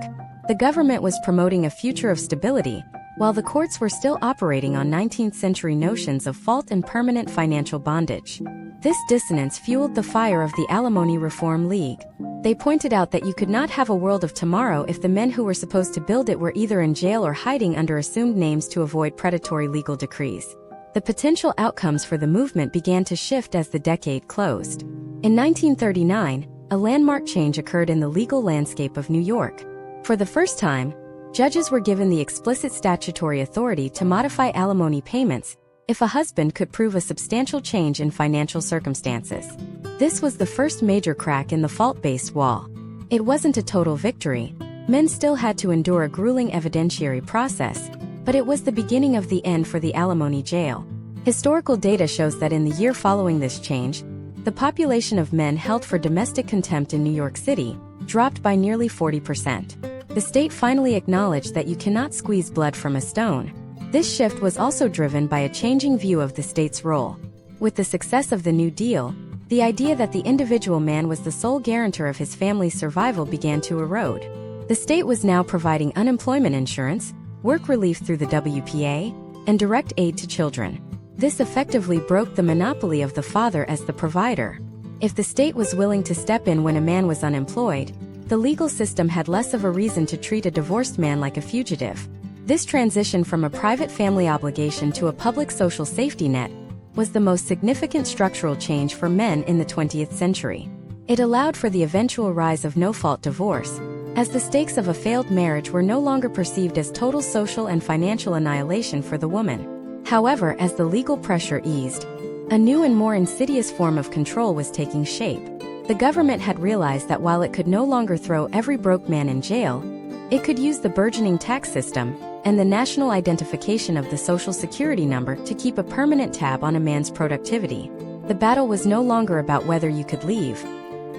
The government was promoting a future of stability, while the courts were still operating on 19th-century notions of fault and permanent financial bondage. This dissonance fueled the fire of the Alimony Reform League. They pointed out that you could not have a world of tomorrow if the men who were supposed to build it were either in jail or hiding under assumed names to avoid predatory legal decrees. The potential outcomes for the movement began to shift as the decade closed. In 1939, a landmark change occurred in the legal landscape of New York. For the first time, judges were given the explicit statutory authority to modify alimony payments if a husband could prove a substantial change in financial circumstances. This was the first major crack in the fault-based wall. It wasn't a total victory. Men still had to endure a grueling evidentiary process, but it was the beginning of the end for the alimony jail. Historical data shows that in the year following this change, the population of men held for domestic contempt in New York City dropped by nearly 40%. The state finally acknowledged that you cannot squeeze blood from a stone. This shift was also driven by a changing view of the state's role. With the success of the New Deal, the idea that the individual man was the sole guarantor of his family's survival began to erode. The state was now providing unemployment insurance, work relief through the WPA, and direct aid to children. This effectively broke the monopoly of the father as the provider. If the state was willing to step in when a man was unemployed, the legal system had less of a reason to treat a divorced man like a fugitive. This transition from a private family obligation to a public social safety net was the most significant structural change for men in the 20th century. It allowed for the eventual rise of no-fault divorce, as the stakes of a failed marriage were no longer perceived as total social and financial annihilation for the woman. However, as the legal pressure eased, a new and more insidious form of control was taking shape. The government had realized that while it could no longer throw every broke man in jail, it could use the burgeoning tax system and the national identification of the Social Security number to keep a permanent tab on a man's productivity. The battle was no longer about whether you could leave.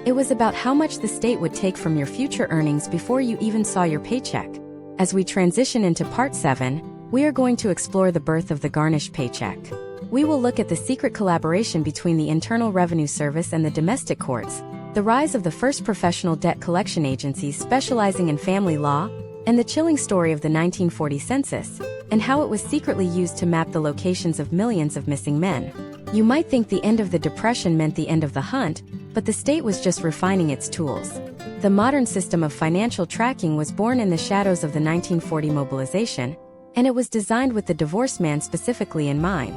It was about how much the state would take from your future earnings before you even saw your paycheck. As we transition into Part 7, we are going to explore the birth of the garnished paycheck. We will look at the secret collaboration between the Internal Revenue Service and the domestic courts, the rise of the first professional debt collection agencies specializing in family law, and the chilling story of the 1940 census, and how it was secretly used to map the locations of millions of missing men. You might think the end of the Depression meant the end of the hunt, but the state was just refining its tools. The modern system of financial tracking was born in the shadows of the 1940 mobilization, and it was designed with the divorced man specifically in mind.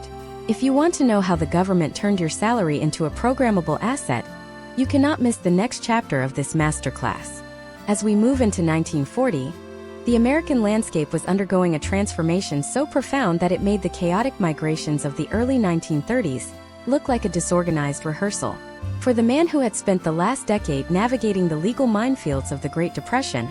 If you want to know how the government turned your salary into a programmable asset, you cannot miss the next chapter of this masterclass. As we move into 1940, the American landscape was undergoing a transformation so profound that it made the chaotic migrations of the early 1930s look like a disorganized rehearsal. For the man who had spent the last decade navigating the legal minefields of the Great Depression,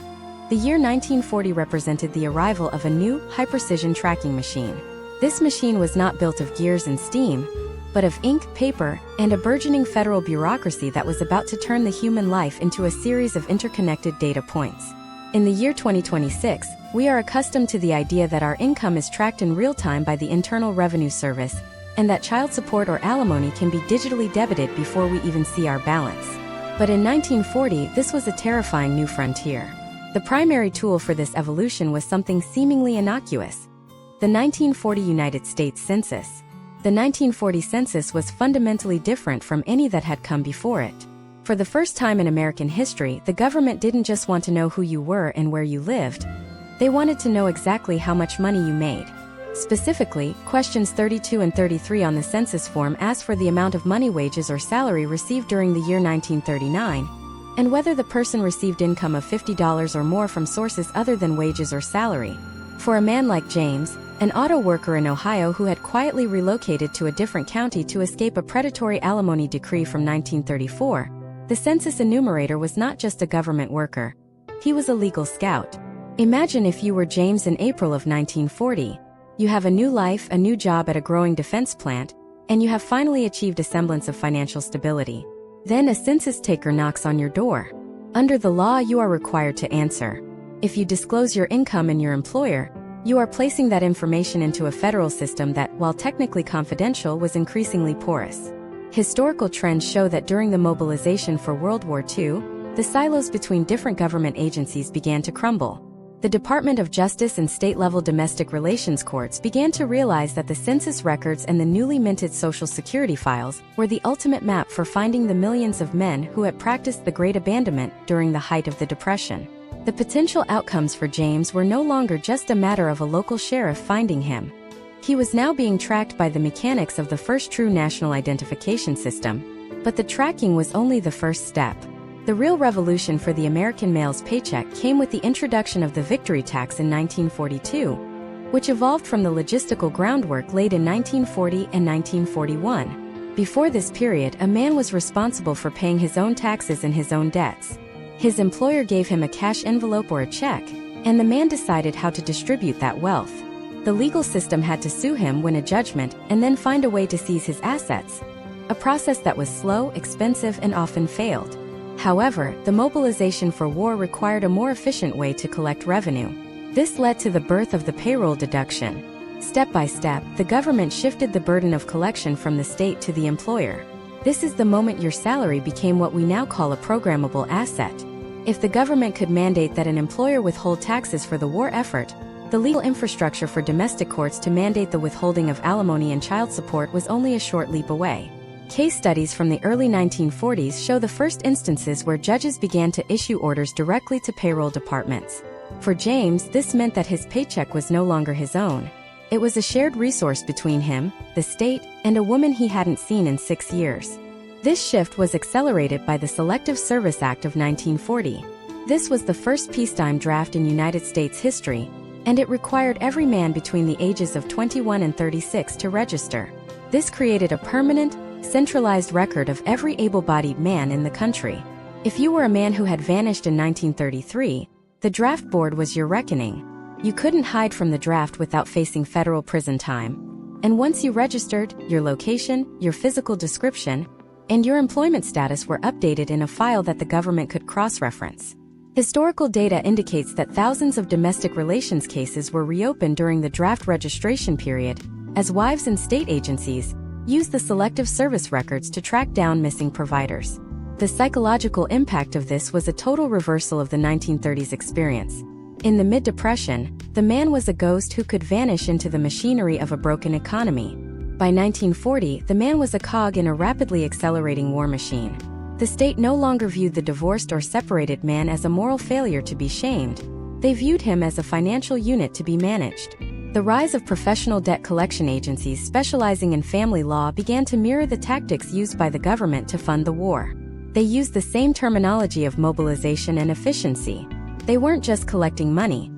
the year 1940 represented the arrival of a new, high-precision tracking machine. This machine was not built of gears and steam, but of ink, paper, and a burgeoning federal bureaucracy that was about to turn the human life into a series of interconnected data points. In the year 2026, we are accustomed to the idea that our income is tracked in real time by the Internal Revenue Service, and that child support or alimony can be digitally debited before we even see our balance. But in 1940, this was a terrifying new frontier. The primary tool for this evolution was something seemingly innocuous: the 1940 United States Census. The 1940 census was fundamentally different from any that had come before it. For the first time in American history, the government didn't just want to know who you were and where you lived. They wanted to know exactly how much money you made. Specifically, questions 32 and 33 on the census form asked for the amount of money, wages, or salary received during the year 1939, and whether the person received income of $50 or more from sources other than wages or salary. For a man like James, an auto worker in Ohio who had quietly relocated to a different county to escape a predatory alimony decree from 1934, the census enumerator was not just a government worker. He was a legal scout. Imagine if you were James in April of 1940. You have a new life, a new job at a growing defense plant, and you have finally achieved a semblance of financial stability. Then a census taker knocks on your door. Under the law, you are required to answer. If you disclose your income and your employer, you are placing that information into a federal system that, while technically confidential, was increasingly porous. Historical trends show that during the mobilization for World War II, the silos between different government agencies began to crumble. The Department of Justice and state-level domestic relations courts began to realize that the census records and the newly minted Social Security files were the ultimate map for finding the millions of men who had practiced the Great Abandonment during the height of the Depression. The potential outcomes for James were no longer just a matter of a local sheriff finding him. He was now being tracked by the mechanics of the first true national identification system. But the tracking was only the first step. The real revolution for the American male's paycheck came with the introduction of the victory tax in 1942, which evolved from the logistical groundwork laid in 1940 and 1941. Before this period, a man was responsible for paying his own taxes and his own debts. His employer gave him a cash envelope or a check, and the man decided how to distribute that wealth. The legal system had to sue him, win a judgment, and then find a way to seize his assets, a process that was slow, expensive, and often failed. However, the mobilization for war required a more efficient way to collect revenue. This led to the birth of the payroll deduction. Step by step, the government shifted the burden of collection from the state to the employer. This is the moment your salary became what we now call a programmable asset. If the government could mandate that an employer withhold taxes for the war effort, the legal infrastructure for domestic courts to mandate the withholding of alimony and child support was only a short leap away. Case studies from the early 1940s show the first instances where judges began to issue orders directly to payroll departments. For James, this meant that his paycheck was no longer his own. It was a shared resource between him, the state, and a woman he hadn't seen in 6 years. This shift was accelerated by the Selective Service Act of 1940. This was the first peacetime draft in United States history, and it required every man between the ages of 21 and 36 to register. This created a permanent, centralized record of every able-bodied man in the country. If you were a man who had vanished in 1933, the draft board was your reckoning. You couldn't hide from the draft without facing federal prison time. And once you registered, your location, your physical description, and your employment status were updated in a file that the government could cross-reference. Historical data indicates that thousands of domestic relations cases were reopened during the draft registration period, as wives and state agencies used the Selective Service records to track down missing providers. The psychological impact of this was a total reversal of the 1930s experience. In the mid-Depression, the man was a ghost who could vanish into the machinery of a broken economy. By 1940, the man was a cog in a rapidly accelerating war machine. The state no longer viewed the divorced or separated man as a moral failure to be shamed. They viewed him as a financial unit to be managed. The rise of professional debt collection agencies specializing in family law began to mirror the tactics used by the government to fund the war. They used the same terminology of mobilization and efficiency. They weren't just collecting money.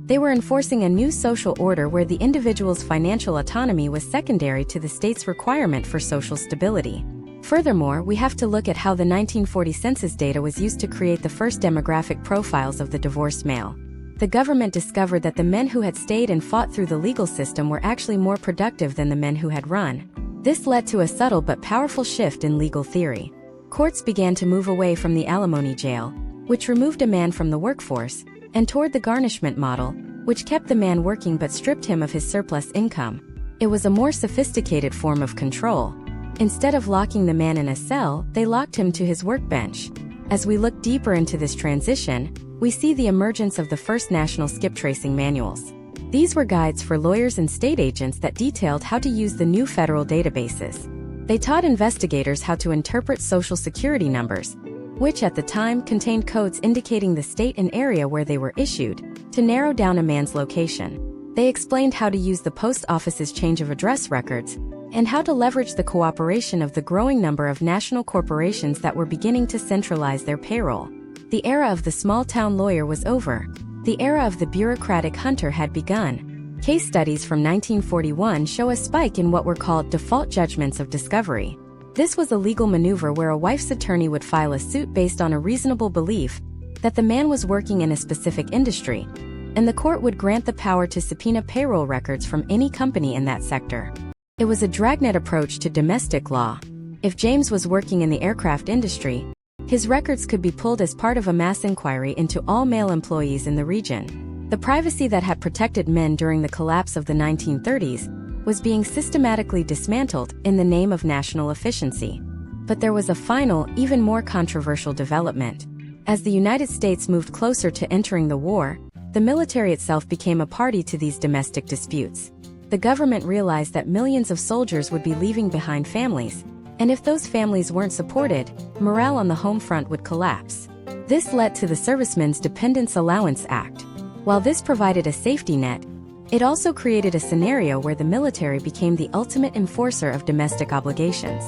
They were enforcing a new social order where the individual's financial autonomy was secondary to the state's requirement for social stability. Furthermore, we have to look at how the 1940 census data was used to create the first demographic profiles of the divorced male. The government discovered that the men who had stayed and fought through the legal system were actually more productive than the men who had run. This led to a subtle but powerful shift in legal theory. Courts began to move away from the alimony jail, which removed a man from the workforce, and toward the garnishment model, which kept the man working but stripped him of his surplus income. It was a more sophisticated form of control. Instead of locking the man in a cell, they locked him to his workbench. As we look deeper into this transition, we see the emergence of the first national skip tracing manuals. These were guides for lawyers and state agents that detailed how to use the new federal databases. They taught investigators how to interpret Social Security numbers, which at the time contained codes indicating the state and area where they were issued, to narrow down a man's location. They explained how to use the post office's change of address records, and how to leverage the cooperation of the growing number of national corporations that were beginning to centralize their payroll. The era of the small-town lawyer was over. The era of the bureaucratic hunter had begun. Case studies from 1941 show a spike in what were called default judgments of discovery. This was a legal maneuver where a wife's attorney would file a suit based on a reasonable belief that the man was working in a specific industry, and the court would grant the power to subpoena payroll records from any company in that sector. It was a dragnet approach to domestic law. If James was working in the aircraft industry, his records could be pulled as part of a mass inquiry into all male employees in the region. The privacy that had protected men during the collapse of the 1930s was being systematically dismantled in the name of national efficiency. But there was a final, even more controversial development. As the United States moved closer to entering the war, the military itself became a party to these domestic disputes. The government realized that millions of soldiers would be leaving behind families, and if those families weren't supported, morale on the home front would collapse. This led to the Servicemen's Dependents Allowance Act. While this provided a safety net, it also created a scenario where the military became the ultimate enforcer of domestic obligations.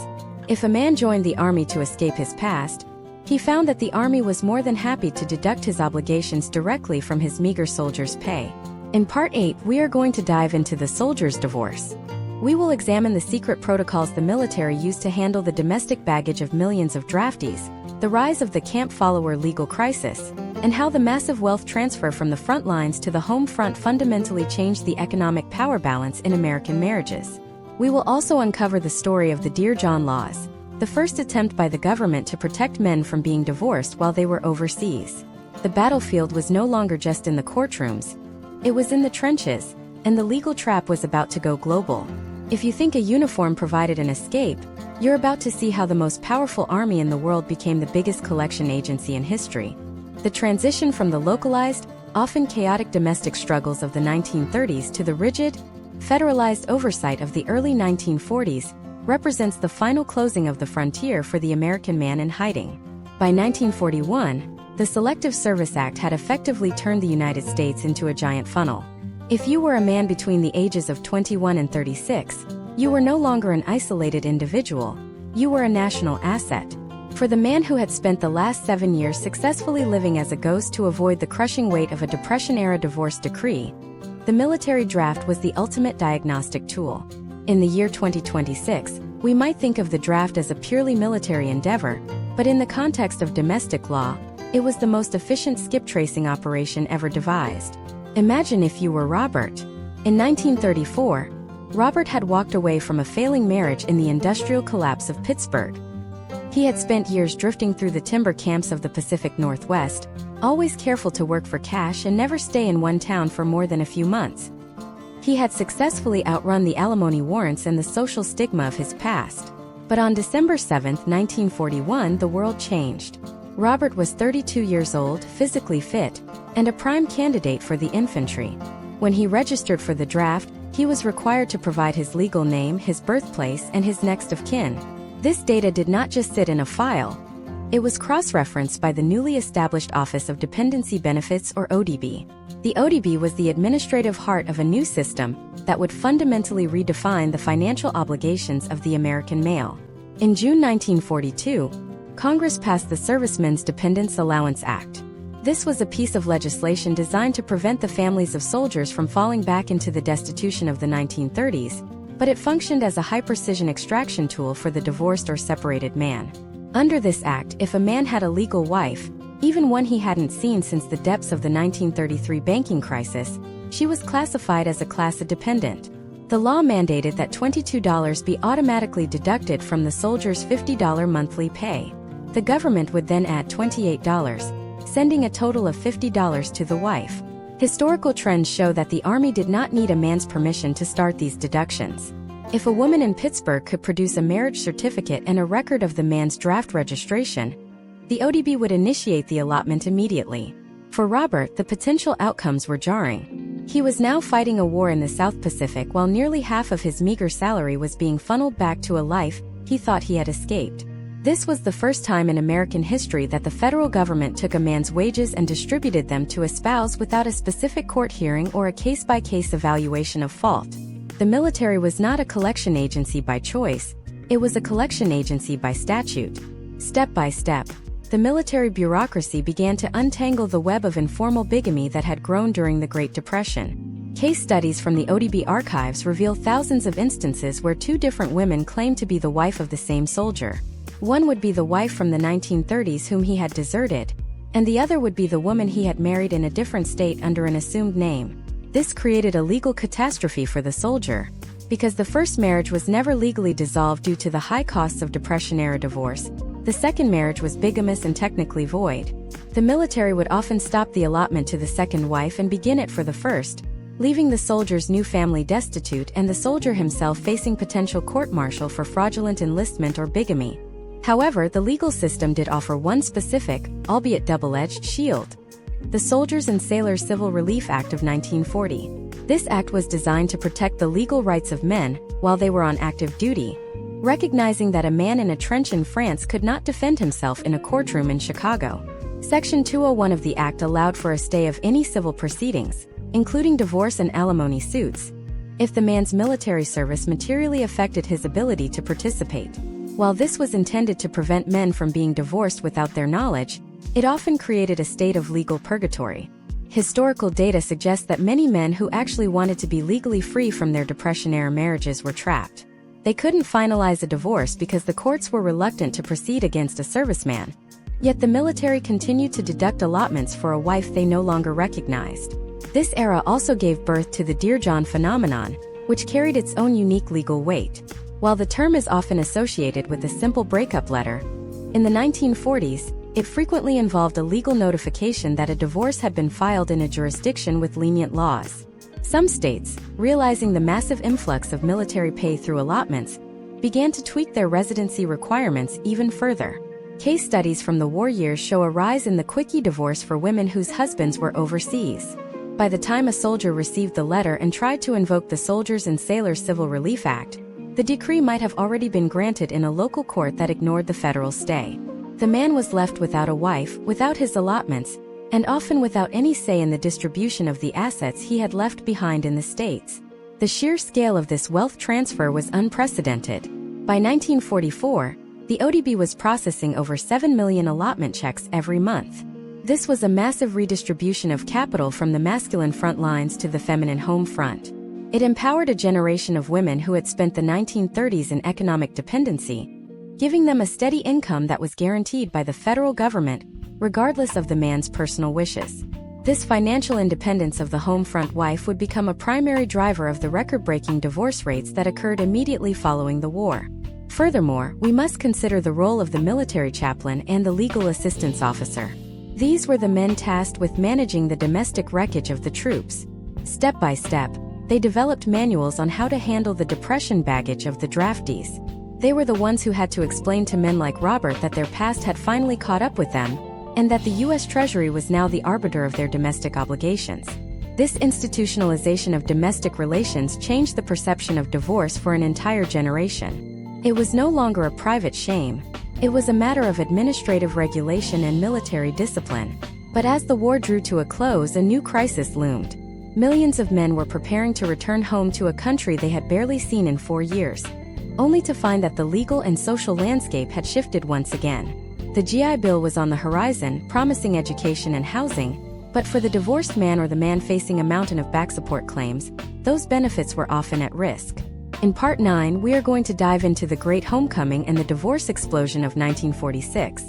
If a man joined the army to escape his past, he found that the army was more than happy to deduct his obligations directly from his meager soldier's pay. In Part 8, we are going to dive into the soldier's divorce. We will examine the secret protocols the military used to handle the domestic baggage of millions of draftees, the rise of the camp follower legal crisis, and how the massive wealth transfer from the front lines to the home front fundamentally changed the economic power balance in American marriages. We will also uncover the story of the Dear John laws, the first attempt by the government to protect men from being divorced while they were overseas. The battlefield was no longer just in the courtrooms, it was in the trenches, and the legal trap was about to go global. If you think a uniform provided an escape, you're about to see how the most powerful army in the world became the biggest collection agency in history. The transition from the localized, often chaotic domestic struggles of the 1930s to the rigid, federalized oversight of the early 1940s represents the final closing of the frontier for the American man in hiding. By 1941, the Selective Service Act had effectively turned the United States into a giant funnel. If you were a man between the ages of 21 and 36, you were no longer an isolated individual, you were a national asset. For the man who had spent the last 7 years successfully living as a ghost to avoid the crushing weight of a Depression-era divorce decree, the military draft was the ultimate diagnostic tool. In the year 2026, we might think of the draft as a purely military endeavor, but in the context of domestic law, it was the most efficient skip-tracing operation ever devised. Imagine if you were Robert. In 1934, Robert had walked away from a failing marriage in the industrial collapse of Pittsburgh. He had spent years drifting through the timber camps of the Pacific Northwest, always careful to work for cash and never stay in one town for more than a few months. He had successfully outrun the alimony warrants and the social stigma of his past. But on December 7, 1941, the world changed. Robert was 32 years old, physically fit, and a prime candidate for the infantry. When he registered for the draft, he was required to provide his legal name, his birthplace, and his next of kin. This data did not just sit in a file. It was cross-referenced by the newly established Office of Dependency Benefits, or ODB. The ODB was the administrative heart of a new system that would fundamentally redefine the financial obligations of the American male. In June 1942, Congress passed the Servicemen's Dependents Allowance Act. This was a piece of legislation designed to prevent the families of soldiers from falling back into the destitution of the 1930s, but it functioned as a high-precision extraction tool for the divorced or separated man. Under this act, if a man had a legal wife, even one he hadn't seen since the depths of the 1933 banking crisis, she was classified as a class A dependent. The law mandated that $22 be automatically deducted from the soldier's $50 monthly pay. The government would then add $28, sending a total of $50 to the wife. Historical trends show that the Army did not need a man's permission to start these deductions. If a woman in Pittsburgh could produce a marriage certificate and a record of the man's draft registration, the ODB would initiate the allotment immediately. For Robert, the potential outcomes were jarring. He was now fighting a war in the South Pacific while nearly half of his meager salary was being funneled back to a life he thought he had escaped. This was the first time in American history that the federal government took a man's wages and distributed them to a spouse without a specific court hearing or a case-by-case evaluation of fault. The military was not a collection agency by choice, it was a collection agency by statute. Step by step, the military bureaucracy began to untangle the web of informal bigamy that had grown during the Great Depression. Case studies from the ODB archives reveal thousands of instances where two different women claimed to be the wife of the same soldier. One would be the wife from the 1930s whom he had deserted, and the other would be the woman he had married in a different state under an assumed name. This created a legal catastrophe for the soldier, because the first marriage was never legally dissolved due to the high costs of Depression-era divorce. The second marriage was bigamous and technically void. The military would often stop the allotment to the second wife and begin it for the first, leaving the soldier's new family destitute and the soldier himself facing potential court-martial for fraudulent enlistment or bigamy. However, the legal system did offer one specific, albeit double-edged, shield: the Soldiers and Sailors Civil Relief Act of 1940. This act was designed to protect the legal rights of men while they were on active duty, recognizing that a man in a trench in France could not defend himself in a courtroom in Chicago. Section 201 of the act allowed for a stay of any civil proceedings, including divorce and alimony suits, if the man's military service materially affected his ability to participate. While this was intended to prevent men from being divorced without their knowledge, it often created a state of legal purgatory. Historical data suggests that many men who actually wanted to be legally free from their Depression-era marriages were trapped. They couldn't finalize a divorce because the courts were reluctant to proceed against a serviceman. Yet the military continued to deduct allotments for a wife they no longer recognized. This era also gave birth to the Dear John phenomenon, which carried its own unique legal weight. While the term is often associated with a simple breakup letter, in the 1940s, it frequently involved a legal notification that a divorce had been filed in a jurisdiction with lenient laws. Some states, realizing the massive influx of military pay through allotments, began to tweak their residency requirements even further. Case studies from the war years show a rise in the quickie divorce for women whose husbands were overseas. By the time a soldier received the letter and tried to invoke the Soldiers and Sailors Civil Relief Act, the decree might have already been granted in a local court that ignored the federal stay. The man was left without a wife, without his allotments, and often without any say in the distribution of the assets he had left behind in the States. The sheer scale of this wealth transfer was unprecedented. By 1944, the ODB was processing over 7 million allotment checks every month. This was a massive redistribution of capital from the masculine front lines to the feminine home front. It empowered a generation of women who had spent the 1930s in economic dependency, giving them a steady income that was guaranteed by the federal government, regardless of the man's personal wishes. This financial independence of the home front wife would become a primary driver of the record-breaking divorce rates that occurred immediately following the war. Furthermore, we must consider the role of the military chaplain and the legal assistance officer. These were the men tasked with managing the domestic wreckage of the troops. Step by step, they developed manuals on how to handle the depression baggage of the draftees. They were the ones who had to explain to men like Robert that their past had finally caught up with them, and that the U.S. Treasury was now the arbiter of their domestic obligations. This institutionalization of domestic relations changed the perception of divorce for an entire generation. It was no longer a private shame. It was a matter of administrative regulation and military discipline. But as the war drew to a close, a new crisis loomed. Millions of men were preparing to return home to a country they had barely seen in 4 years, only to find that the legal and social landscape had shifted once again. The GI Bill was on the horizon, promising education and housing, but for the divorced man or the man facing a mountain of back support claims, those benefits were often at risk. In Part 9, we are going to dive into the Great Homecoming and the divorce explosion of 1946.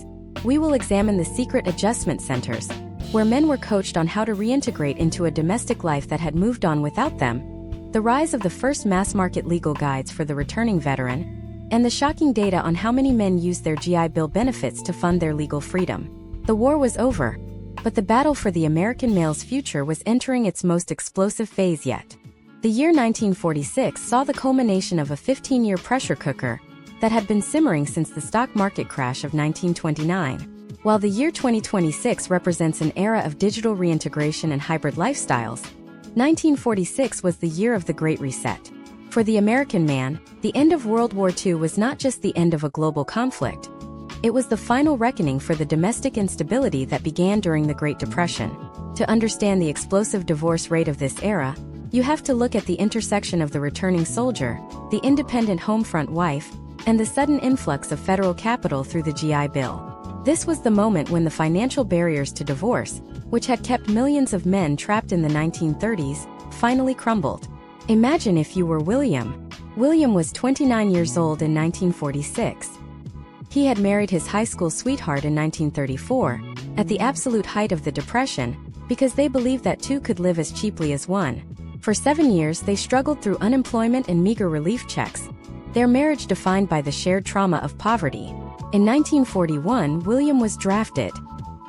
We will examine the secret adjustment centers, where men were coached on how to reintegrate into a domestic life that had moved on without them, the rise of the first mass-market legal guides for the returning veteran, and the shocking data on how many men used their GI Bill benefits to fund their legal freedom. The war was over, but the battle for the American male's future was entering its most explosive phase yet. The year 1946 saw the culmination of a 15-year pressure cooker that had been simmering since the stock market crash of 1929. While the year 2026 represents an era of digital reintegration and hybrid lifestyles, 1946 was the year of the Great Reset. For the American man, the end of World War II was not just the end of a global conflict. It was the final reckoning for the domestic instability that began during the Great Depression. To understand the explosive divorce rate of this era, you have to look at the intersection of the returning soldier, the independent home front wife, and the sudden influx of federal capital through the GI Bill. This was the moment when the financial barriers to divorce, which had kept millions of men trapped in the 1930s, finally crumbled. Imagine if you were William. William was 29 years old in 1946. He had married his high school sweetheart in 1934, at the absolute height of the Depression, because they believed that two could live as cheaply as one. For 7 years they struggled through unemployment and meager relief checks, their marriage defined by the shared trauma of poverty. In 1941, William was drafted.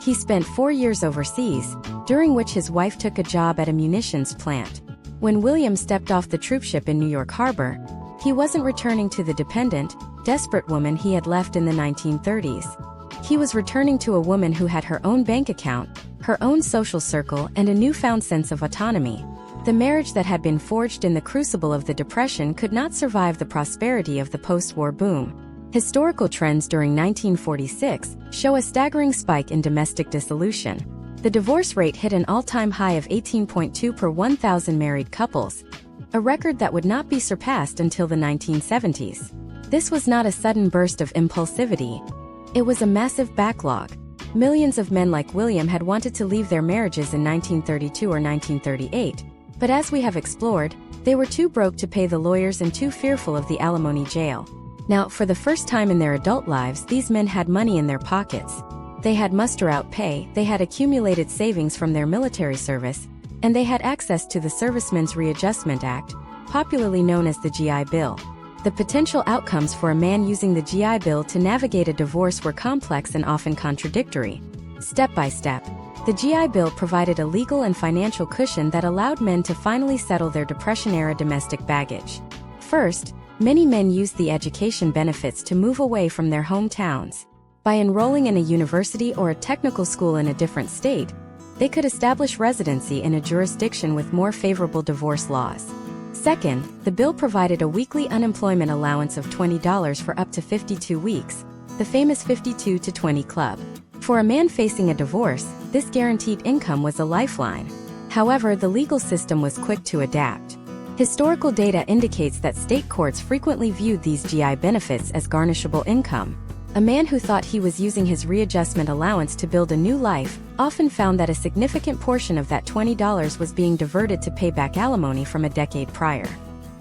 He spent 4 years overseas, during which his wife took a job at a munitions plant. When William stepped off the troopship in New York Harbor, He wasn't returning to the dependent, desperate woman he had left in the 1930s. He was returning to a woman who had her own bank account, her own social circle, and a newfound sense of autonomy. The marriage that had been forged in the crucible of the Depression could not survive the prosperity of the post-war boom. Historical trends during 1946 show a staggering spike in domestic dissolution. The divorce rate hit an all-time high of 18.2 per 1,000 married couples, a record that would not be surpassed until the 1970s. This was not a sudden burst of impulsivity. It was a massive backlog. Millions of men like William had wanted to leave their marriages in 1932 or 1938, but as we have explored, they were too broke to pay the lawyers and too fearful of the alimony jail. Now, for the first time in their adult lives, these men had money in their pockets. They had muster-out pay, they had accumulated savings from their military service, and they had access to the Servicemen's Readjustment Act, popularly known as the GI Bill. The potential outcomes for a man using the GI Bill to navigate a divorce were complex and often contradictory. Step by step, the GI Bill provided a legal and financial cushion that allowed men to finally settle their Depression-era domestic baggage. First, many men used the education benefits to move away from their hometowns. By enrolling in a university or a technical school in a different state, they could establish residency in a jurisdiction with more favorable divorce laws. Second, the bill provided a weekly unemployment allowance of $20 for up to 52 weeks, the famous 52 to 20 club. For a man facing a divorce, this guaranteed income was a lifeline. However, the legal system was quick to adapt. Historical data indicates that state courts frequently viewed these GI benefits as garnishable income. A man who thought he was using his readjustment allowance to build a new life often found that a significant portion of that $20 was being diverted to pay back alimony from a decade prior.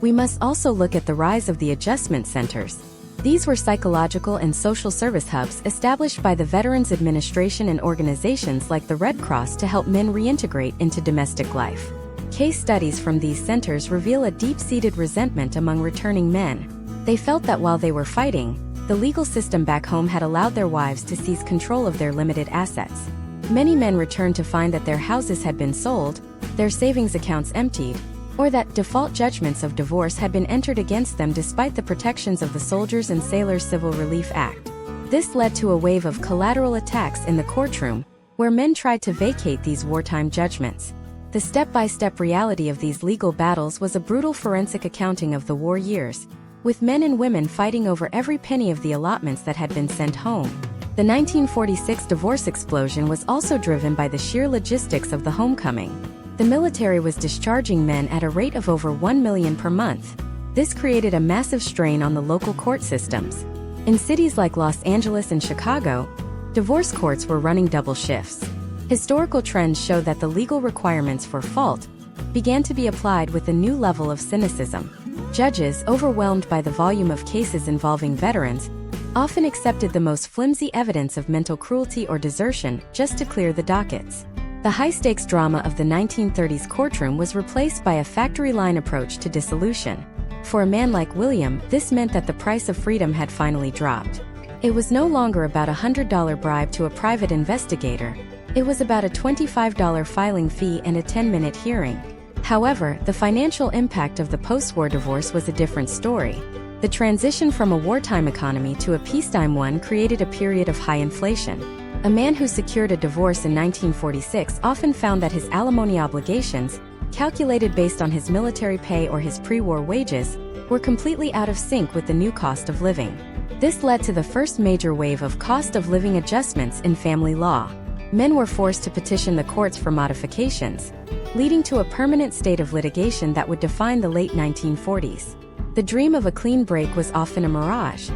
We must also look at the rise of the adjustment centers. These were psychological and social service hubs established by the Veterans Administration and organizations like the Red Cross to help men reintegrate into domestic life. Case studies from these centers reveal a deep-seated resentment among returning men. They felt that while they were fighting, the legal system back home had allowed their wives to seize control of their limited assets. Many men returned to find that their houses had been sold, their savings accounts emptied, or that default judgments of divorce had been entered against them despite the protections of the Soldiers and Sailors Civil Relief Act. This led to a wave of collateral attacks in the courtroom, where men tried to vacate these wartime judgments. The step-by-step reality of these legal battles was a brutal forensic accounting of the war years, with men and women fighting over every penny of the allotments that had been sent home. The 1946 divorce explosion was also driven by the sheer logistics of the homecoming. The military was discharging men at a rate of over 1 million per month. This created a massive strain on the local court systems. In cities like Los Angeles and Chicago, divorce courts were running double shifts. Historical trends show that the legal requirements for fault began to be applied with a new level of cynicism. Judges, overwhelmed by the volume of cases involving veterans, often accepted the most flimsy evidence of mental cruelty or desertion just to clear the dockets. The high-stakes drama of the 1930s courtroom was replaced by a factory-line approach to dissolution. For a man like William, this meant that the price of freedom had finally dropped. It was no longer about a $100 bribe to a private investigator. It was about a $25 filing fee and a 10-minute hearing. However, the financial impact of the post-war divorce was a different story. The transition from a wartime economy to a peacetime one created a period of high inflation. A man who secured a divorce in 1946 often found that his alimony obligations, calculated based on his military pay or his pre-war wages, were completely out of sync with the new cost of living. This led to the first major wave of cost of living adjustments in family law. Men were forced to petition the courts for modifications, leading to a permanent state of litigation that would define the late 1940s. The dream of a clean break was often a mirage.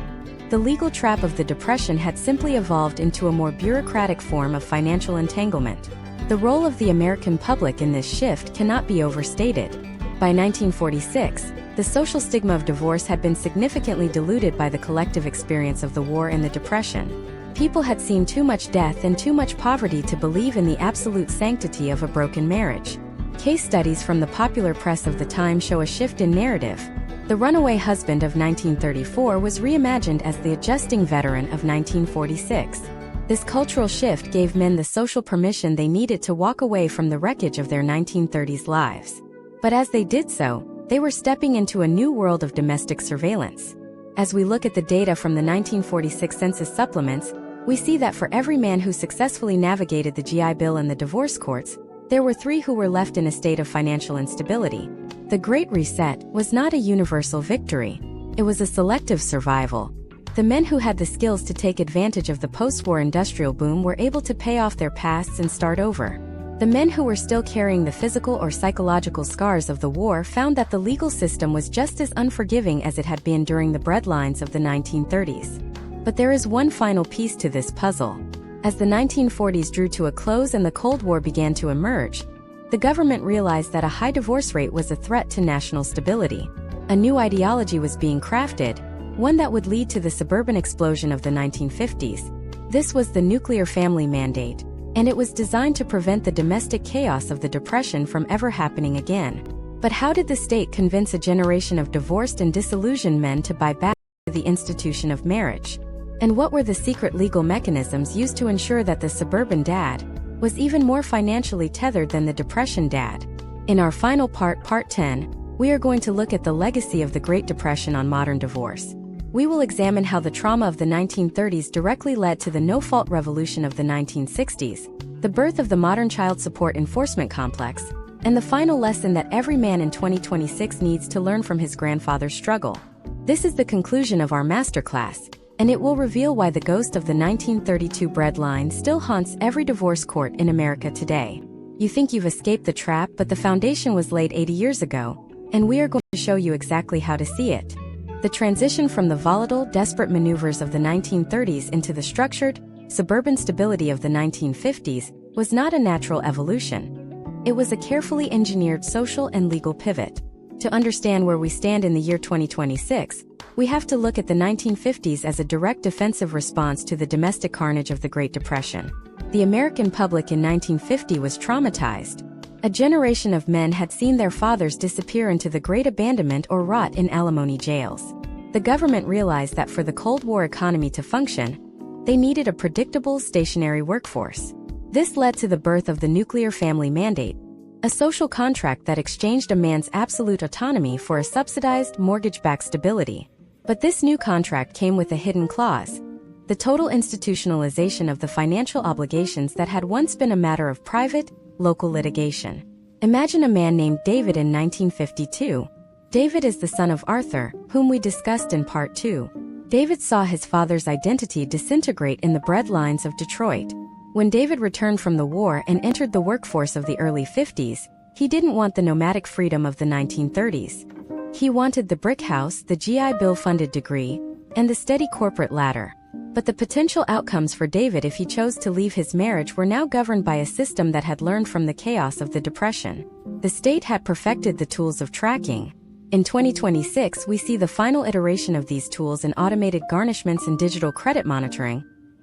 The legal trap of the Depression had simply evolved into a more bureaucratic form of financial entanglement. The role of the American public in this shift cannot be overstated. By 1946, the social stigma of divorce had been significantly diluted by the collective experience of the war and the Depression. People had seen too much death and too much poverty to believe in the absolute sanctity of a broken marriage. Case studies from the popular press of the time show a shift in narrative. The runaway husband of 1934 was reimagined as the adjusting veteran of 1946. This cultural shift gave men the social permission they needed to walk away from the wreckage of their 1930s lives. But as they did so, They were stepping into a new world of domestic surveillance. As we look at the data from the 1946 census supplements, we see that for every man who successfully navigated the GI Bill and the divorce courts, there were 3 who were left in a state of financial instability. The Great Reset was not a universal victory. It was a selective survival. The men who had the skills to take advantage of the post-war industrial boom were able to pay off their pasts and start over. The men who were still carrying the physical or psychological scars of the war found that the legal system was just as unforgiving as it had been during the breadlines of the 1930s. But there is one final piece to this puzzle. As the 1940s drew to a close and the Cold War began to emerge, the government realized that a high divorce rate was a threat to national stability. A new ideology was being crafted, one that would lead to the suburban explosion of the 1950s. This was the nuclear family mandate, and it was designed to prevent the domestic chaos of the Depression from ever happening again. But how did the state convince a generation of divorced and disillusioned men to buy back the institution of marriage? And what were the secret legal mechanisms used to ensure that the suburban dad was even more financially tethered than the Depression dad? In our final part, Part 10, we are going to look at the legacy of the Great Depression on modern divorce. We will examine how the trauma of the 1930s directly led to the no-fault revolution of the 1960s, the birth of the modern child support enforcement complex, and the final lesson that every man in 2026 needs to learn from his grandfather's struggle. This is the conclusion of our masterclass, and it will reveal why the ghost of the 1932 breadline still haunts every divorce court in America today. You think you've escaped the trap, but the foundation was laid 80 years ago, and we are going to show you exactly how to see it. The transition from the volatile, desperate maneuvers of the 1930s into the structured, suburban stability of the 1950s was not a natural evolution. It was a carefully engineered social and legal pivot. To understand where we stand in the year 2026, we have to look at the 1950s as a direct defensive response to the domestic carnage of the Great Depression. The American public in 1950 was traumatized. A generation of men had seen their fathers disappear into the Great Abandonment or rot in alimony jails. The government realized that for the Cold War economy to function, they needed a predictable, stationary workforce. This led to the birth of the nuclear family mandate, a social contract that exchanged a man's absolute autonomy for a subsidized, mortgage-backed stability. But this new contract came with a hidden clause: the total institutionalization of the financial obligations that had once been a matter of private, local litigation. Imagine a man named David in 1952. David is the son of Arthur, whom we discussed in Part 2. David saw his father's identity disintegrate in the breadlines of Detroit. When David returned from the war and entered the workforce of the early 50s, he didn't want the nomadic freedom of the 1930s. He wanted the brick house, the GI Bill-funded degree, and the steady corporate ladder. But the potential outcomes for David if he chose to leave his marriage were now governed by a system that had learned from the chaos of the Depression. The state had perfected the tools of tracking. In 2026, we see the final iteration of these tools in automated garnishments and digital credit monitoring.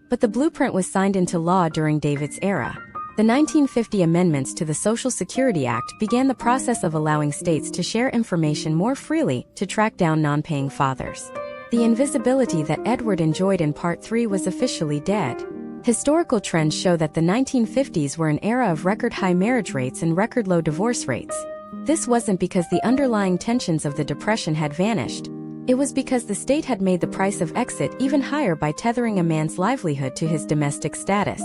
But the blueprint was signed into law during David's era. The 1950 amendments to the Social Security Act began the process of allowing states to share information more freely to track down non-paying fathers. The invisibility that Edward enjoyed in Part 3 was officially dead. Historical trends show that the 1950s were an era of record-high marriage rates and record-low divorce rates. This wasn't because the underlying tensions of the Depression had vanished. It was because the state had made the price of exit even higher by tethering a man's livelihood to his domestic status.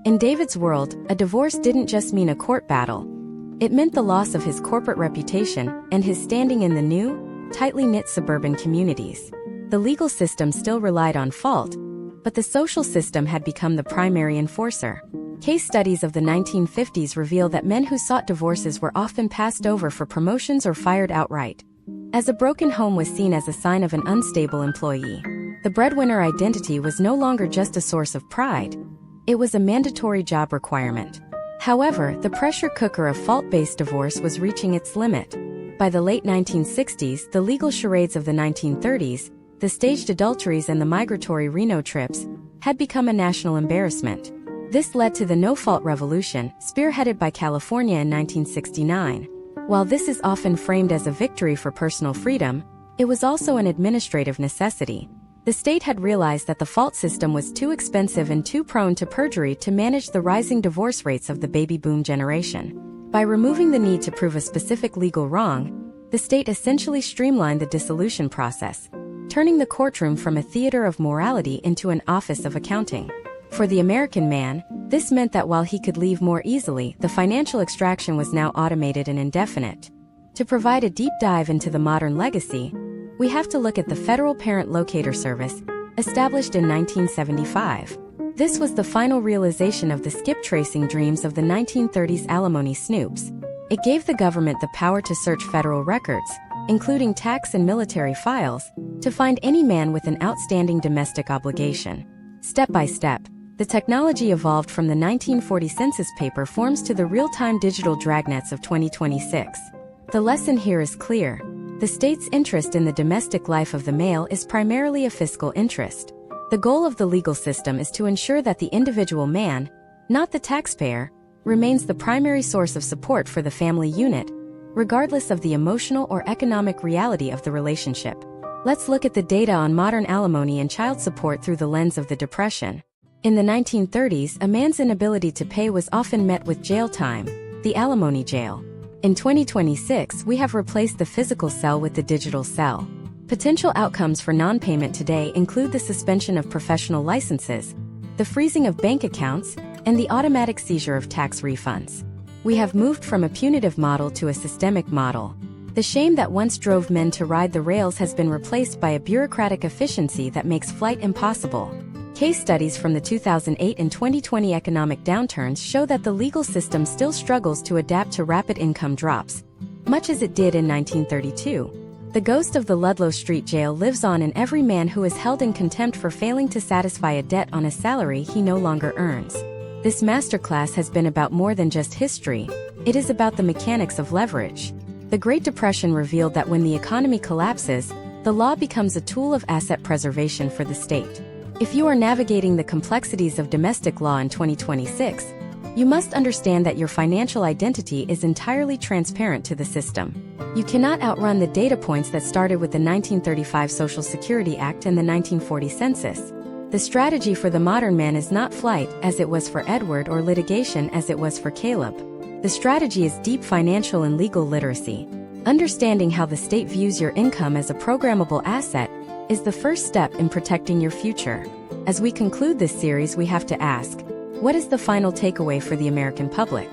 In David's world, a divorce didn't just mean a court battle. It meant the loss of his corporate reputation and his standing in the new, tightly knit suburban communities. The legal system still relied on fault, but the social system had become the primary enforcer. Case studies of the 1950s reveal that men who sought divorces were often passed over for promotions or fired outright. As a broken home was seen as a sign of an unstable employee, the breadwinner identity was no longer just a source of pride. It was a mandatory job requirement. However, the pressure cooker of fault-based divorce was reaching its limit. By the late 1960s, the legal charades of the 1930s, the staged adulteries and the migratory Reno trips, had become a national embarrassment. This led to the no-fault revolution, spearheaded by California in 1969. While this is often framed as a victory for personal freedom, it was also an administrative necessity. The state had realized that the fault system was too expensive and too prone to perjury to manage the rising divorce rates of the baby boom generation. By removing the need to prove a specific legal wrong, The state essentially streamlined the dissolution process, turning the courtroom from a theater of morality into an office of accounting. For the American man, this meant that while he could leave more easily, the financial extraction was now automated and indefinite. To provide a deep dive into the modern legacy, we have to look at the Federal Parent Locator Service, established in 1975. This was the final realization of the skip tracing dreams of the 1930s alimony snoops. It gave the government the power to search federal records, including tax and military files, to find any man with an outstanding domestic obligation. Step by step, the technology evolved from the 1940 census paper forms to the real-time digital dragnets of 2026. The lesson here is clear. The state's interest in the domestic life of the male is primarily a fiscal interest. The goal of the legal system is to ensure that the individual man, not the taxpayer, remains the primary source of support for the family unit, regardless of the emotional or economic reality of the relationship. Let's look at the data on modern alimony and child support through the lens of the Depression. In the 1930s, a man's inability to pay was often met with jail time, the alimony jail. In 2026, we have replaced the physical cell with the digital cell. Potential outcomes for non-payment today include the suspension of professional licenses, the freezing of bank accounts, and the automatic seizure of tax refunds. We have moved from a punitive model to a systemic model. The shame that once drove men to ride the rails has been replaced by a bureaucratic efficiency that makes flight impossible. Case studies from the 2008 and 2020 economic downturns show that the legal system still struggles to adapt to rapid income drops, much as it did in 1932. The ghost of the Ludlow Street Jail lives on in every man who is held in contempt for failing to satisfy a debt on a salary he no longer earns. This masterclass has been about more than just history. It is about the mechanics of leverage. The Great Depression revealed that when the economy collapses, the law becomes a tool of asset preservation for the state. If you are navigating the complexities of domestic law in 2026, you must understand that your financial identity is entirely transparent to the system. You cannot outrun the data points that started with the 1935 Social Security Act and the 1940 census. The strategy for the modern man is not flight, as it was for Edward, or litigation, as it was for Caleb. The strategy is deep financial and legal literacy. Understanding how the state views your income as a programmable asset is the first step in protecting your future. As we conclude this series, we have to ask, what is the final takeaway for the American public?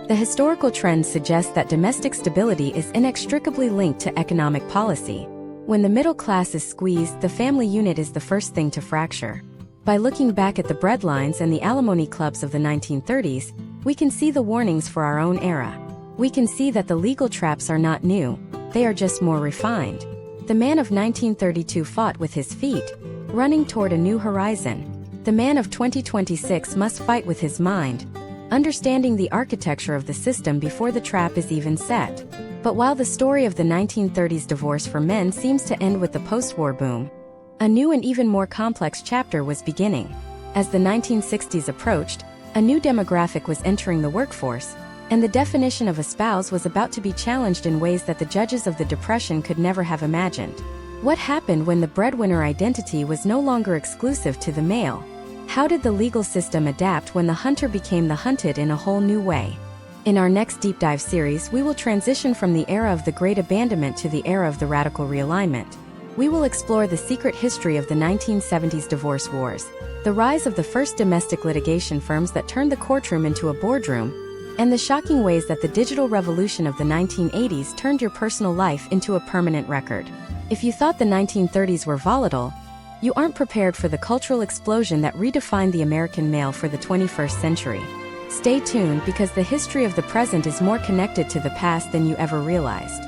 The historical trend suggests that domestic stability is inextricably linked to economic policy. When the middle class is squeezed, the family unit is the first thing to fracture. By looking back at the breadlines and the alimony clubs of the 1930s, we can see the warnings for our own era. We can see that the legal traps are not new, they are just more refined. The man of 1932 fought with his feet, running toward a new horizon. The man of 2026 must fight with his mind, understanding the architecture of the system before the trap is even set. But while the story of the 1930s divorce for men seems to end with the post-war boom, a new and even more complex chapter was beginning. As the 1960s approached, a new demographic was entering the workforce, and the definition of a spouse was about to be challenged in ways that the judges of the Depression could never have imagined. What happened when the breadwinner identity was no longer exclusive to the male? How did the legal system adapt when the hunter became the hunted in a whole new way? In our next deep dive series, we will transition from the era of the Great Abandonment to the era of the Radical Realignment. We will explore the secret history of the 1970s divorce wars, the rise of the first domestic litigation firms that turned the courtroom into a boardroom, and the shocking ways that the digital revolution of the 1980s turned your personal life into a permanent record. If you thought the 1930s were volatile, you aren't prepared for the cultural explosion that redefined the American male for the 21st century. Stay tuned, because the history of the present is more connected to the past than you ever realized.